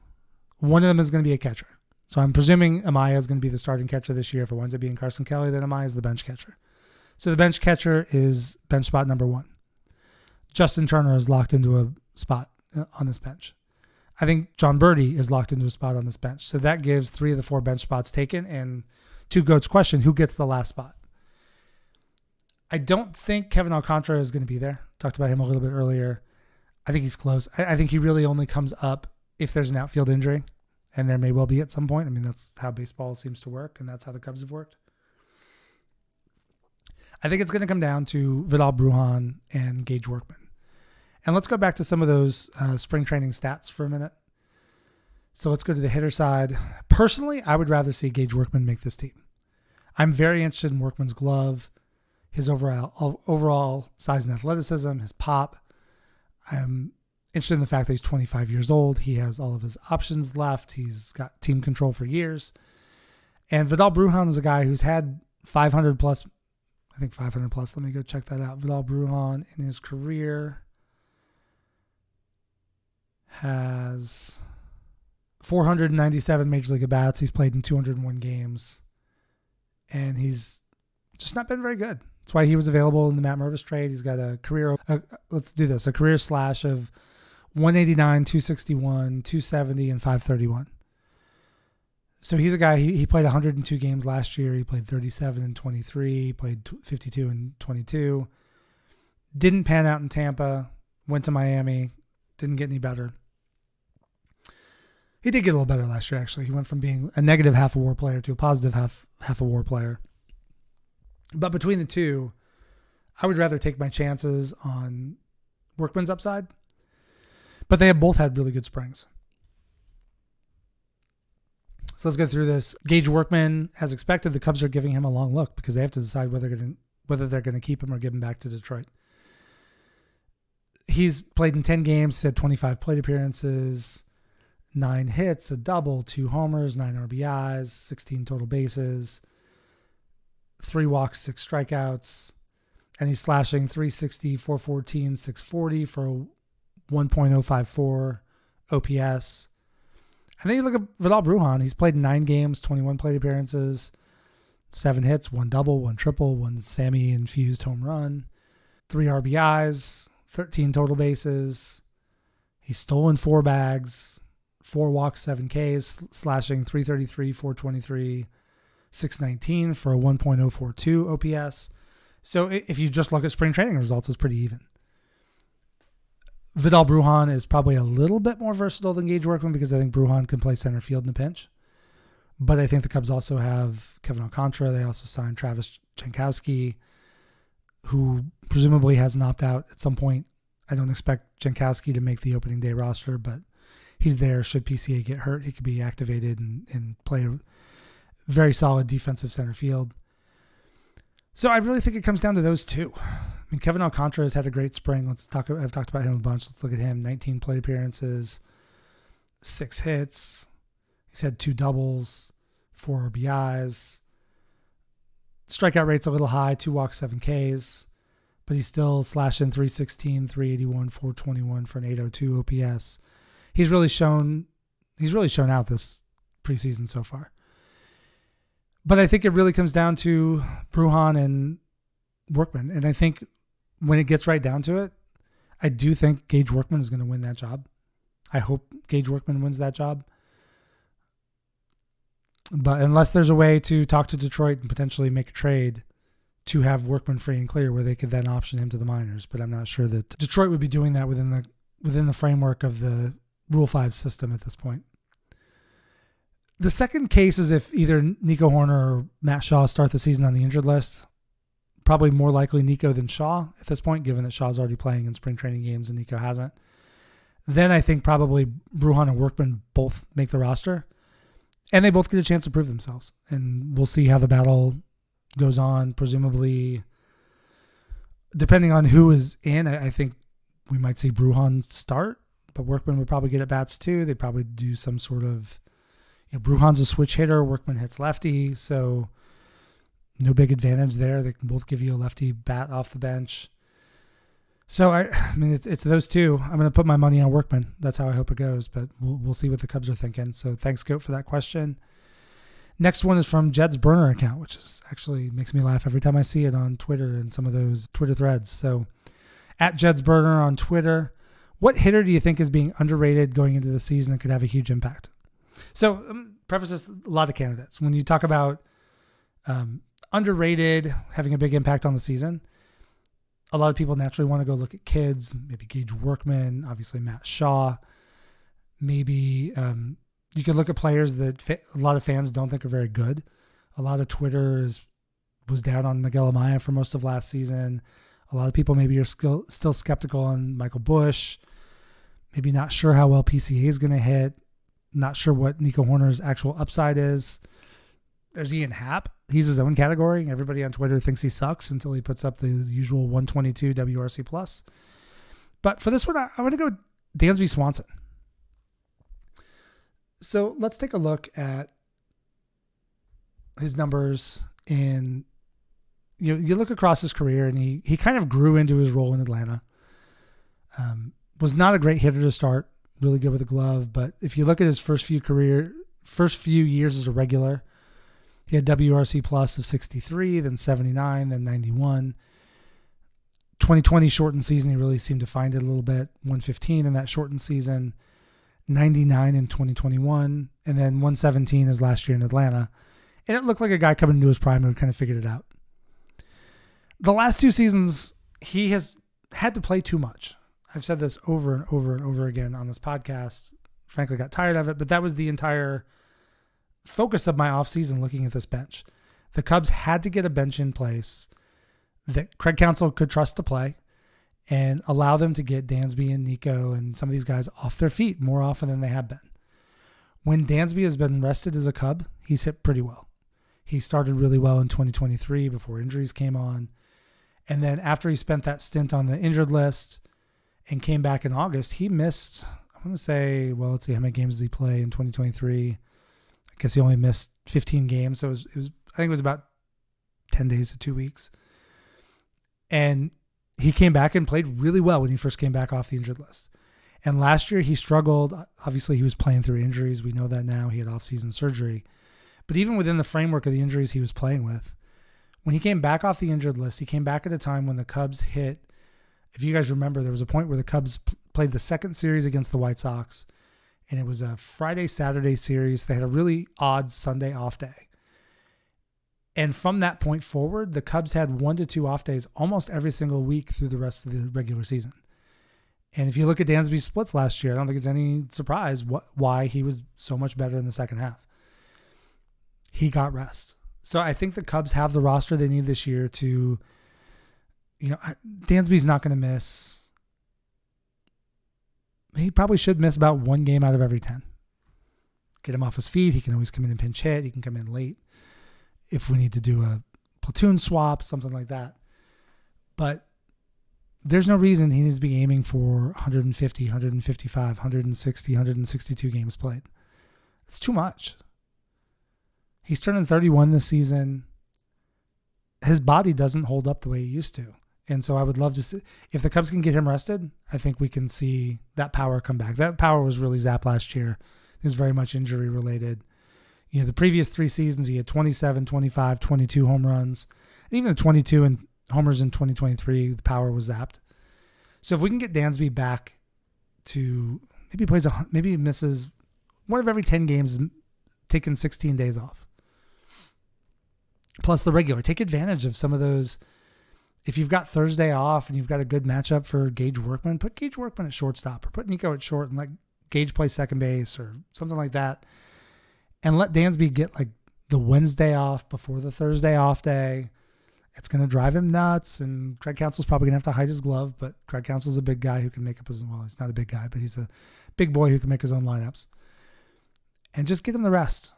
Speaker 1: One of them is going to be a catcher. So I'm presuming Amaya is going to be the starting catcher this year. If it winds up being Carson Kelly, then Amaya is the bench catcher. So the bench catcher is bench spot number 1. Justin Turner is locked into a spot on this bench. I think John Birdie is locked into a spot on this bench. So that gives 3 of the 4 bench spots taken. And to Goat's question, who gets the last spot? I don't think Kevin Alcantara is going to be there. Talked about him a little bit earlier. I think he's close. I think he really only comes up if there's an outfield injury, and there may well be at some point. I mean, that's how baseball seems to work, and that's how the Cubs have worked. I think it's going to come down to Vidal Brujan and Gage Workman. And let's go back to some of those spring training stats for a minute. So let's go to the hitter side. Personally, I would rather see Gage Workman make this team. I'm very interested in Workman's glove, his overall size and athleticism, his pop. I'm interested in the fact that he's 25 years old. He has all of his options left. He's got team control for years. And Vidal Brujan is a guy who's had 500 plus, I think 500 plus. Let me go check that out. Vidal Brujan in his career has 497 Major League at-bats. He's played in 201 games. And he's just not been very good. That's why he was available in the Matt Mervis trade. He's got a career, a career slash of 189, 261, 270, and 531. So he's a guy, he played 102 games last year. He played 37 and 23. He played 52 and 22. Didn't pan out in Tampa. Went to Miami. Didn't get any better. He did get a little better last year, actually. He went from being a negative half a WAR player to a positive half a WAR player. But between the two, I would rather take my chances on Workman's upside. But they have both had really good springs. So let's go through this. Gage Workman, as expected, the Cubs are giving him a long look because they have to decide whether they're going to keep him or give him back to Detroit. He's played in 10 games, had 25 plate appearances, 9 hits, a double, 2 homers, 9 RBIs, 16 total bases, 3 walks, 6 strikeouts, and he's slashing 360, 414, 640 for a 1.054 OPS. And then you look at Vidal Brujan. He's played 9 games, 21 plate appearances, 7 hits, 1 double, 1 triple, 1 Sammy-infused home run, 3 RBIs, 13 total bases. He's stolen 4 bags, 4 walks, 7 Ks, slashing 333, 423, 619 for a 1.042 OPS. So if you just look at spring training results, it's pretty even. Vidal Brujan is probably a little bit more versatile than Gage Workman because I think Brujan can play center field in a pinch. But I think the Cubs also have Kevin Alcantara. They also signed Travis Jankowski, who presumably has an opt-out at some point. I don't expect Jankowski to make the opening day roster, but he's there. Should PCA get hurt, he could be activated and play a very solid defensive center field. So I really think it comes down to those two. I mean, Kevin Alcantara has had a great spring. I've talked about him a bunch. Let's look at him. 19 plate appearances, 6 hits. He's had 2 doubles, 4 RBIs. Strikeout rate's a little high, 2 walks, 7 Ks. But he's still slashing 316, 381, 421 for an 802 OPS. He's really shown out this preseason so far. But I think it really comes down to Brujan and Workman. And I think when it gets right down to it, I do think Gage Workman is going to win that job. I hope Gage Workman wins that job. But unless there's a way to talk to Detroit and potentially make a trade to have Workman free and clear where they could then option him to the minors. But I'm not sure that Detroit would be doing that within the framework of the Rule 5 system at this point. The second case is if either Nico Horner or Matt Shaw start the season on the injured list. Probably more likely Nico than Shaw at this point, given that Shaw's already playing in spring training games and Nico hasn't. Then I think probably Brujan and Workman both make the roster. And they both get a chance to prove themselves. And we'll see how the battle goes on. Presumably, depending on who is in, I think we might see Brujan start. but Workman would probably get at bats too. They'd probably do some sort of, Brujan's a switch hitter. Workman hits lefty, so no big advantage there. They can both give you a lefty bat off the bench. So I mean, it's those two. I'm going to put my money on Workman. That's how I hope it goes, but we'll see what the Cubs are thinking. So thanks, Goat, for that question. Next one is from Jed's burner account, which is actually makes me laugh every time I see it on Twitter and some of those Twitter threads. So at Jed's burner on Twitter, what hitter do you think is being underrated going into the season and could have a huge impact? So preface this, a lot of candidates. When you talk about underrated, having a big impact on the season, a lot of people naturally want to go look at kids, maybe Gage Workman, obviously Matt Shaw. Maybe you could look at players that a lot of fans don't think are very good. A lot of Twitter was down on Miguel Amaya for most of last season. A lot of people maybe are still skeptical on Michael Busch. Maybe not sure how well PCA is going to hit. Not sure what Nico Horner's actual upside is. There's Ian Happ. He's his own category. Everybody on Twitter thinks he sucks until he puts up the usual 122 WRC plus. But for this one, I'm going to go Dansby Swanson. So let's take a look at his numbers in, you look across his career, and he kind of grew into his role in Atlanta. Was not a great hitter to start, really good with a glove, but if you look at his first few years as a regular, he had WRC plus of 63, then 79, then 91. 2020 shortened season, he really seemed to find it a little bit. 115 in that shortened season, 99 in 2021, and then 117 his last year in Atlanta. And it looked like a guy coming into his prime who kind of figured it out. The last two seasons, he has had to play too much. I've said this over and over and over again on this podcast. Frankly, got tired of it, but that was the entire focus of my offseason looking at this bench. The Cubs had to get a bench in place that Craig Counsell could trust to play and allow them to get Dansby and Nico and some of these guys off their feet more often than they have been. When Dansby has been rested as a Cub, he's hit pretty well. He started really well in 2023 before injuries came on. And then after he spent that stint on the injured list and came back in August, he missed, I want to say, well, let's see, how many games did he play in 2023? I guess he only missed 15 games. So it was I think it was about 10 days to 2 weeks. And he came back and played really well when he first came back off the injured list. And last year he struggled. Obviously he was playing through injuries. We know that now. He had off-season surgery. But even within the framework of the injuries he was playing with, when he came back off the injured list, he came back at a time when the Cubs hit, if you guys remember, there was a point where the Cubs played the second series against the White Sox, and it was a Friday-Saturday series. They had a really odd Sunday off day. And from that point forward, the Cubs had 1 to 2 off days almost every single week through the rest of the regular season. And if you look at Dansby's splits last year, I don't think it's any surprise why he was so much better in the second half. He got rest. So I think the Cubs have the roster they need this year to, Dansby's not going to miss. He probably should miss about 1 game out of every 10. Get him off his feet. He can always come in and pinch hit. He can come in late if we need to do a platoon swap, something like that. But there's no reason he needs to be aiming for 150, 155, 160, 162 games played. It's too much. He's turning 31 this season. His body doesn't hold up the way he used to. And so I would love to see, if the Cubs can get him rested, I think we can see that power come back. That power was really zapped last year. It was very much injury related. The previous 3 seasons, he had 27, 25, 22 home runs. And even the 22 and homers in 2023, the power was zapped. So if we can get Dansby back to maybe he misses 1 of every 10 games, taking 16 days off. Plus the regular. Take advantage of some of those. If you've got Thursday off and you've got a good matchup for Gage Workman, put Gage Workman at shortstop or put Nico at short and let Gage play second base or something like that. And let Dansby get like the Wednesday off before the Thursday off day. It's going to drive him nuts. And Craig Counsell's probably going to have to hide his glove, but Craig Counsell's a big guy who can make up his, well, he's not a big guy, but he's a big boy who can make his own lineups. And just get him the rest.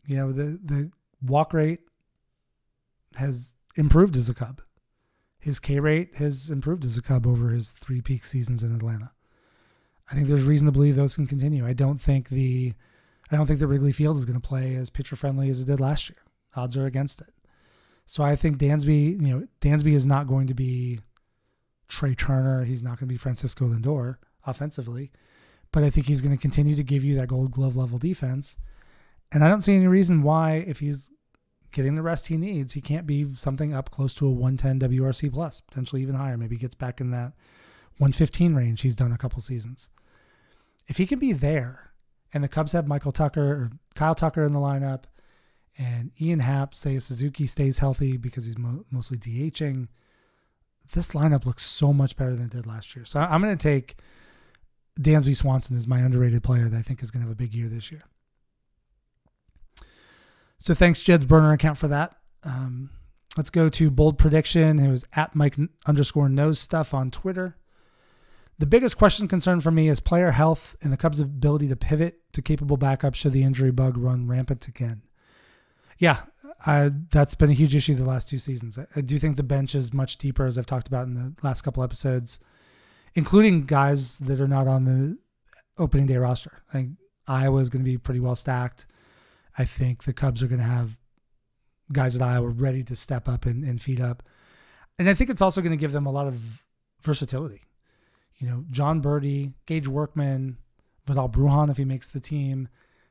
Speaker 1: The walk rate has improved as a Cub. His K rate has improved as a Cub over his 3 peak seasons in Atlanta. I think there's reason to believe those can continue. I don't think the Wrigley Field is going to play as pitcher friendly as it did last year. Odds are against it. So I think Dansby is not going to be Trey Turner. He's not going to be Francisco Lindor offensively, but I think he's going to continue to give you that Gold Glove level defense. And I don't see any reason why, if he's getting the rest he needs, he can't be something up close to a 110 WRC plus, potentially even higher. Maybe he gets back in that 115 range he's done a couple seasons. If he can be there, and the Cubs have Kyle Tucker in the lineup, and Ian Happ, say Suzuki stays healthy because he's mostly DHing, this lineup looks so much better than it did last year. So I'm going to take Dansby Swanson as my underrated player that I think is going to have a big year this year. So thanks, Jed's burner account, for that. Let's go to bold prediction. It was at Mike_knows stuff on Twitter. The biggest concern for me is player health and the Cubs' ability to pivot to capable backups should the injury bug run rampant again. Yeah, that's been a huge issue the last 2 seasons. I do think the bench is much deeper, as I've talked about in the last couple episodes, including guys that are not on the opening day roster. I think Iowa is going to be pretty well stacked. I think the Cubs are going to have guys at Iowa ready to step up and feed up. And I think it's also going to give them a lot of versatility. John Birdie, Gage Workman, Vidal Brujan, if he makes the team,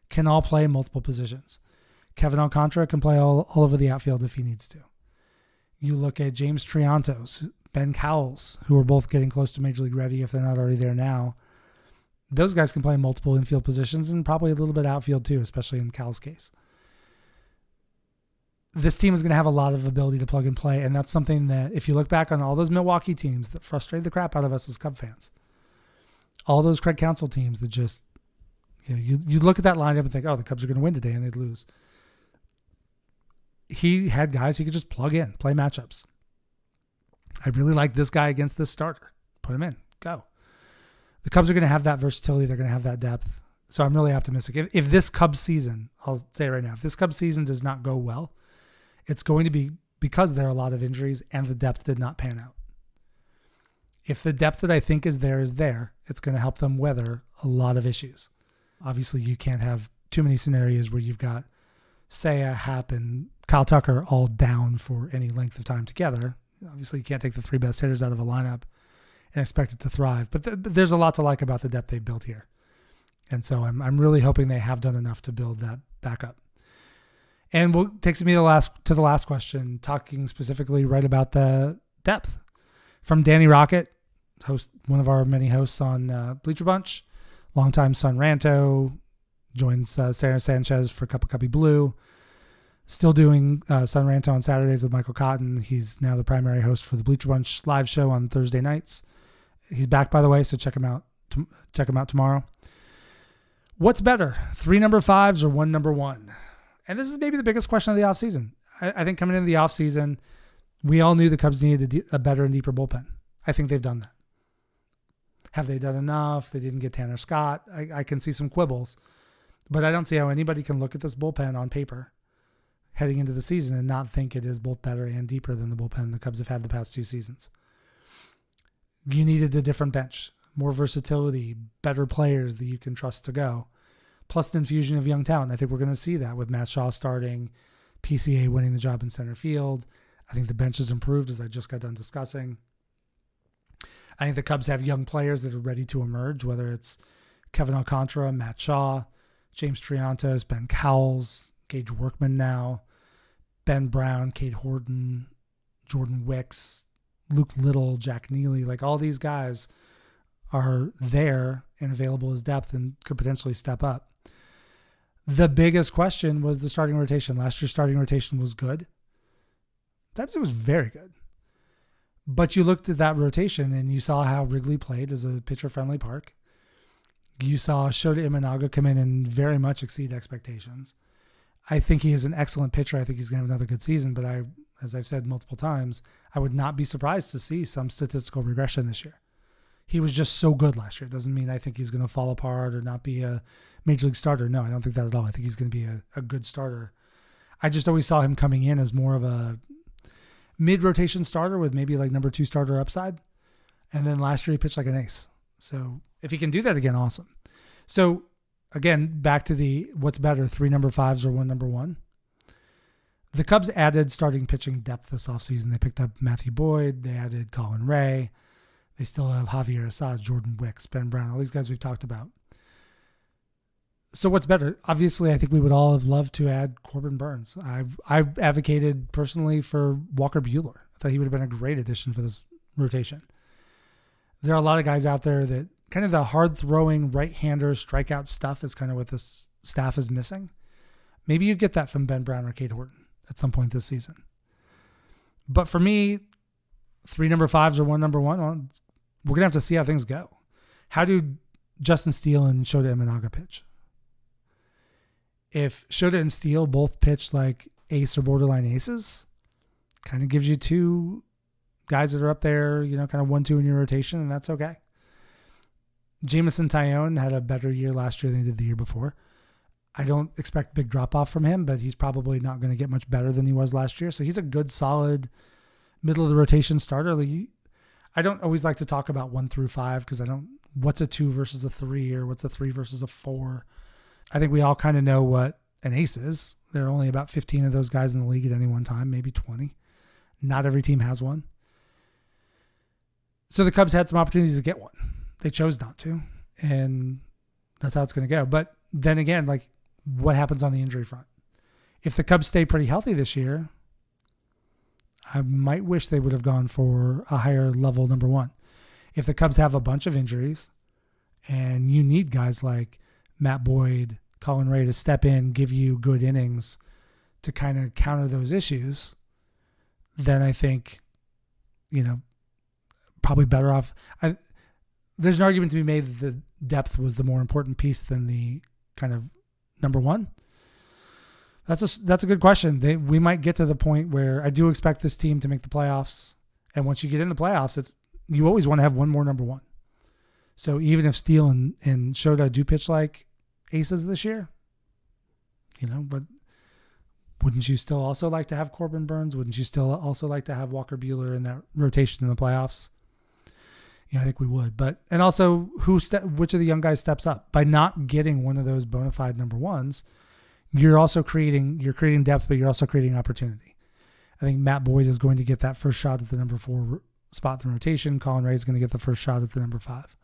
Speaker 1: can all play multiple positions. Kevin Alcantara can play all over the outfield if he needs to. You look at James Triantos, Ben Cowles, who are both getting close to Major League ready if they're not already there now. Those guys can play multiple infield positions and probably a little bit outfield too, especially in Cal's case. This team is going to have a lot of ability to plug and play, and that's something that, if you look back on all those Milwaukee teams that frustrated the crap out of us as Cub fans, all those Craig Counsell teams that just, you look at that lineup and think, oh, the Cubs are going to win today, and they'd lose. He had guys he could just plug in, play matchups. I really like this guy against this starter. Put him in. Go. The Cubs are going to have that versatility. They're going to have that depth. So I'm really optimistic. If this Cubs season, I'll say it right now, if this Cubs season does not go well, it's going to be because there are a lot of injuries and the depth did not pan out. If the depth that I think is there, it's going to help them weather a lot of issues. Obviously, you can't have too many scenarios where you've got Seiya, Happ, and Kyle Tucker all down for any length of time together. Obviously, you can't take the 3 best hitters out of a lineup and expect it to thrive. But there's a lot to like about the depth they've built here. And so I'm really hoping they have done enough to build that back up. And what takes me to the last question, talking specifically right about the depth. From Danny Rocket, one of our many hosts on Bleacher Bunch, longtime Sun Ranto, joins Sarah Sanchez for Cup of Cubby Blue. Still doing Sun Ranto on Saturdays with Michael Cotton. He's now the primary host for the Bleacher Bunch live show on Thursday nights. He's back, by the way, so check him out tomorrow. What's better, 3 number 5s or 1 number 1? And this is maybe the biggest question of the offseason. I think coming into the offseason, we all knew the Cubs needed a better and deeper bullpen. I think they've done that. Have they done enough? They didn't get Tanner Scott. I can see some quibbles, but I don't see how anybody can look at this bullpen on paper heading into the season and not think it is both better and deeper than the bullpen the Cubs have had the past 2 seasons. You needed a different bench, more versatility, better players that you can trust to go, plus an infusion of young talent. I think we're going to see that with Matt Shaw starting, PCA winning the job in center field. I think the bench has improved, as I just got done discussing. I think the Cubs have young players that are ready to emerge, whether it's Kevin Alcantara, Matt Shaw, James Triantos, Ben Cowles, Gage Workman now, Ben Brown, Cade Horton, Jordan Wicks, Luke Little, Jack Neely. Like, all these guys are there and available as depth and could potentially step up. The biggest question was the starting rotation. Last year's starting rotation was good. Sometimes it was very good. But you looked at that rotation and you saw how Wrigley played as a pitcher-friendly park. You saw Shota Imanaga come in and very much exceed expectations. I think he is an excellent pitcher. I think he's going to have another good season. But as I've said multiple times, I would not be surprised to see some statistical regression this year. He was just so good last year. It doesn't mean I think he's going to fall apart or not be a major league starter. No, I don't think that at all. I think he's going to be a good starter. I just always saw him coming in as more of a mid-rotation starter with maybe like number 2 starter upside. And then last year he pitched like an ace. So if he can do that again, awesome. So again, back to the what's better, 3 number 5s or 1 number 1. The Cubs added starting pitching depth this offseason. They picked up Matthew Boyd. They added Colin Ray. They still have Javier Assad, Jordan Wicks, Ben Brown, all these guys we've talked about. So what's better? Obviously, I think we would all have loved to add Corbin Burns. I advocated personally for Walker Buehler. I thought he would have been a great addition for this rotation. There are a lot of guys out there that kind of the hard-throwing right-hander strikeout stuff is kind of what this staff is missing. Maybe you get that from Ben Brown or Cade Horton at some point this season. But for me, 3 number 5s or 1 number 1, well, we're going to have to see how things go. How do Justin Steele and Shota Imanaga pitch? If Shota and Steele both pitch like ace or borderline aces, kind of gives you 2 guys that are up there, kind of 1-2 in your rotation, and that's okay. Jameson Taillon had a better year last year than he did the year before. I don't expect big drop-off from him, but he's probably not going to get much better than he was last year. So he's a good, solid, middle-of-the-rotation starter. I don't always like to talk about 1 through 5 because what's a 2 versus a 3 or what's a 3 versus a 4. I think we all kind of know what an ace is. There are only about 15 of those guys in the league at any one time, maybe 20. Not every team has one. So the Cubs had some opportunities to get one. They chose not to, and that's how it's going to go. But then again, what happens on the injury front? If the Cubs stay pretty healthy this year, I might wish they would have gone for a higher level number 1. If the Cubs have a bunch of injuries and you need guys like Matt Boyd, Colin Ray to step in, give you good innings to kind of counter those issues, then I think, probably better off. There's an argument to be made that the depth was the more important piece than the kind of number 1. That's a good question. We might get to the point where I do expect this team to make the playoffs. And once you get in the playoffs, you always want to have one more number 1. So even if Steele and Shota do pitch like aces this year, but wouldn't you still also like to have Corbin Burns? Wouldn't you still also like to have Walker Buehler in that rotation in the playoffs? I think we would. And also, which of the young guys steps up? By not getting one of those bona fide number 1s, you're creating depth, but you're also creating opportunity. I think Matt Boyd is going to get that first shot at the number 4 spot in the rotation. Colin Ray is going to get the first shot at the number 5.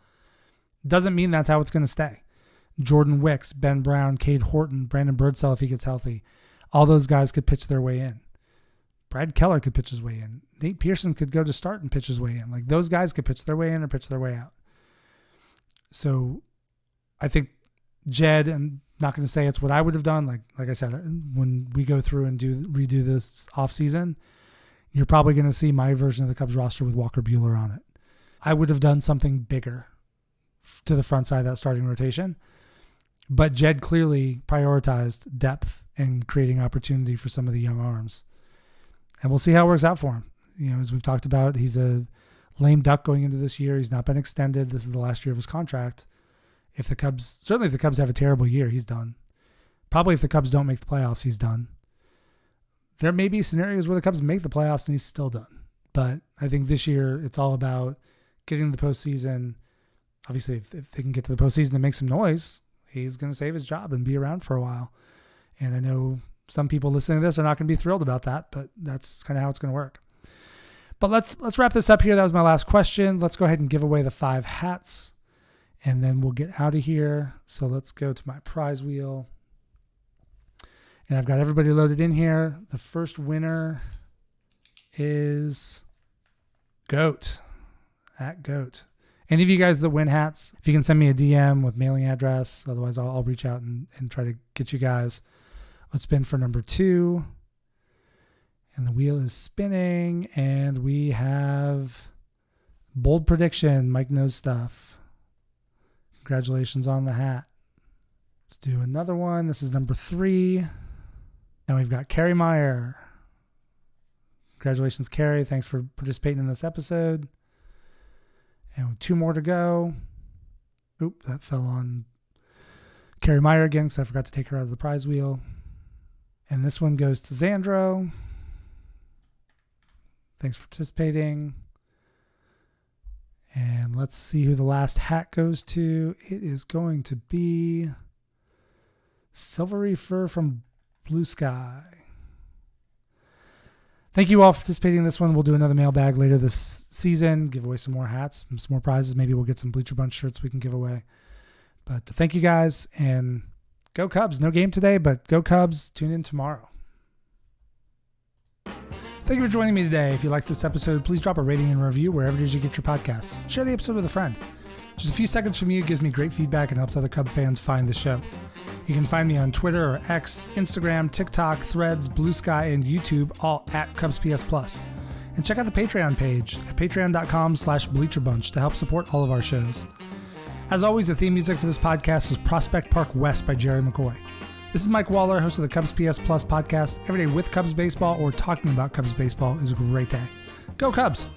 Speaker 1: Doesn't mean that's how it's going to stay. Jordan Wicks, Ben Brown, Cade Horton, Brandon Birdsell, if he gets healthy, all those guys could pitch their way in. Brad Keller could pitch his way in. Nate Pearson could go to start and pitch his way in. Those guys could pitch their way in or pitch their way out. So I think Jed, I'm not going to say it's what I would have done. Like I said, when we go through and redo this offseason, you're probably going to see my version of the Cubs roster with Walker Buehler on it. I would have done something bigger to the front side of that starting rotation. But Jed clearly prioritized depth and creating opportunity for some of the young arms. And we'll see how it works out for him. As we've talked about, he's a lame duck going into this year. He's not been extended. This is the last year of his contract. If the Cubs have a terrible year, he's done. Probably if the Cubs don't make the playoffs, he's done. There may be scenarios where the Cubs make the playoffs and he's still done. But I think this year it's all about getting to the postseason. Obviously, if they can get to the postseason and make some noise, he's going to save his job and be around for a while. And I know some people listening to this are not going to be thrilled about that, but that's kind of how it's going to work. But let's wrap this up here. That was my last question. Let's go ahead and give away the 5 hats, and then we'll get out of here. So let's go to my prize wheel. And I've got everybody loaded in here. The first winner is Goat, at Goat. Any of you guys that win hats, if you can send me a DM with mailing address, otherwise I'll reach out and try to get you guys. Let's spin for number 2. And the wheel is spinning, and we have bold prediction. Mike knows stuff. Congratulations on the hat. Let's do another one. This is number 3. And we've got Carrie Meyer. Congratulations, Carrie. Thanks for participating in this episode. And 2 more to go. Oop, that fell on Carrie Meyer again because I forgot to take her out of the prize wheel. And this one goes to Xandro. Thanks for participating. And let's see who the last hat goes to. It is going to be Silvery Fur from Blue Sky. Thank you all for participating in this one. We'll do another mailbag later this season, give away some more hats, some more prizes. Maybe we'll get some Bleacher Bunch shirts we can give away. But thank you guys, and go Cubs. No game today, but go Cubs. Tune in tomorrow. Thank you for joining me today. If you like this episode, please drop a rating and review wherever it is you get your podcasts. Share the episode with a friend. Just a few seconds from you gives me great feedback and helps other Cub fans find the show. You can find me on Twitter or X, Instagram, TikTok, Threads, Blue Sky, and YouTube, all at CubsPS+. And check out the Patreon page at patreon.com/BleacherBunch to help support all of our shows. As always, the theme music for this podcast is Prospect Park West by Jerry McCoy. This is Mike Waller, host of the CubsPS+ podcast. Every day with Cubs baseball or talking about Cubs baseball is a great day. Go Cubs!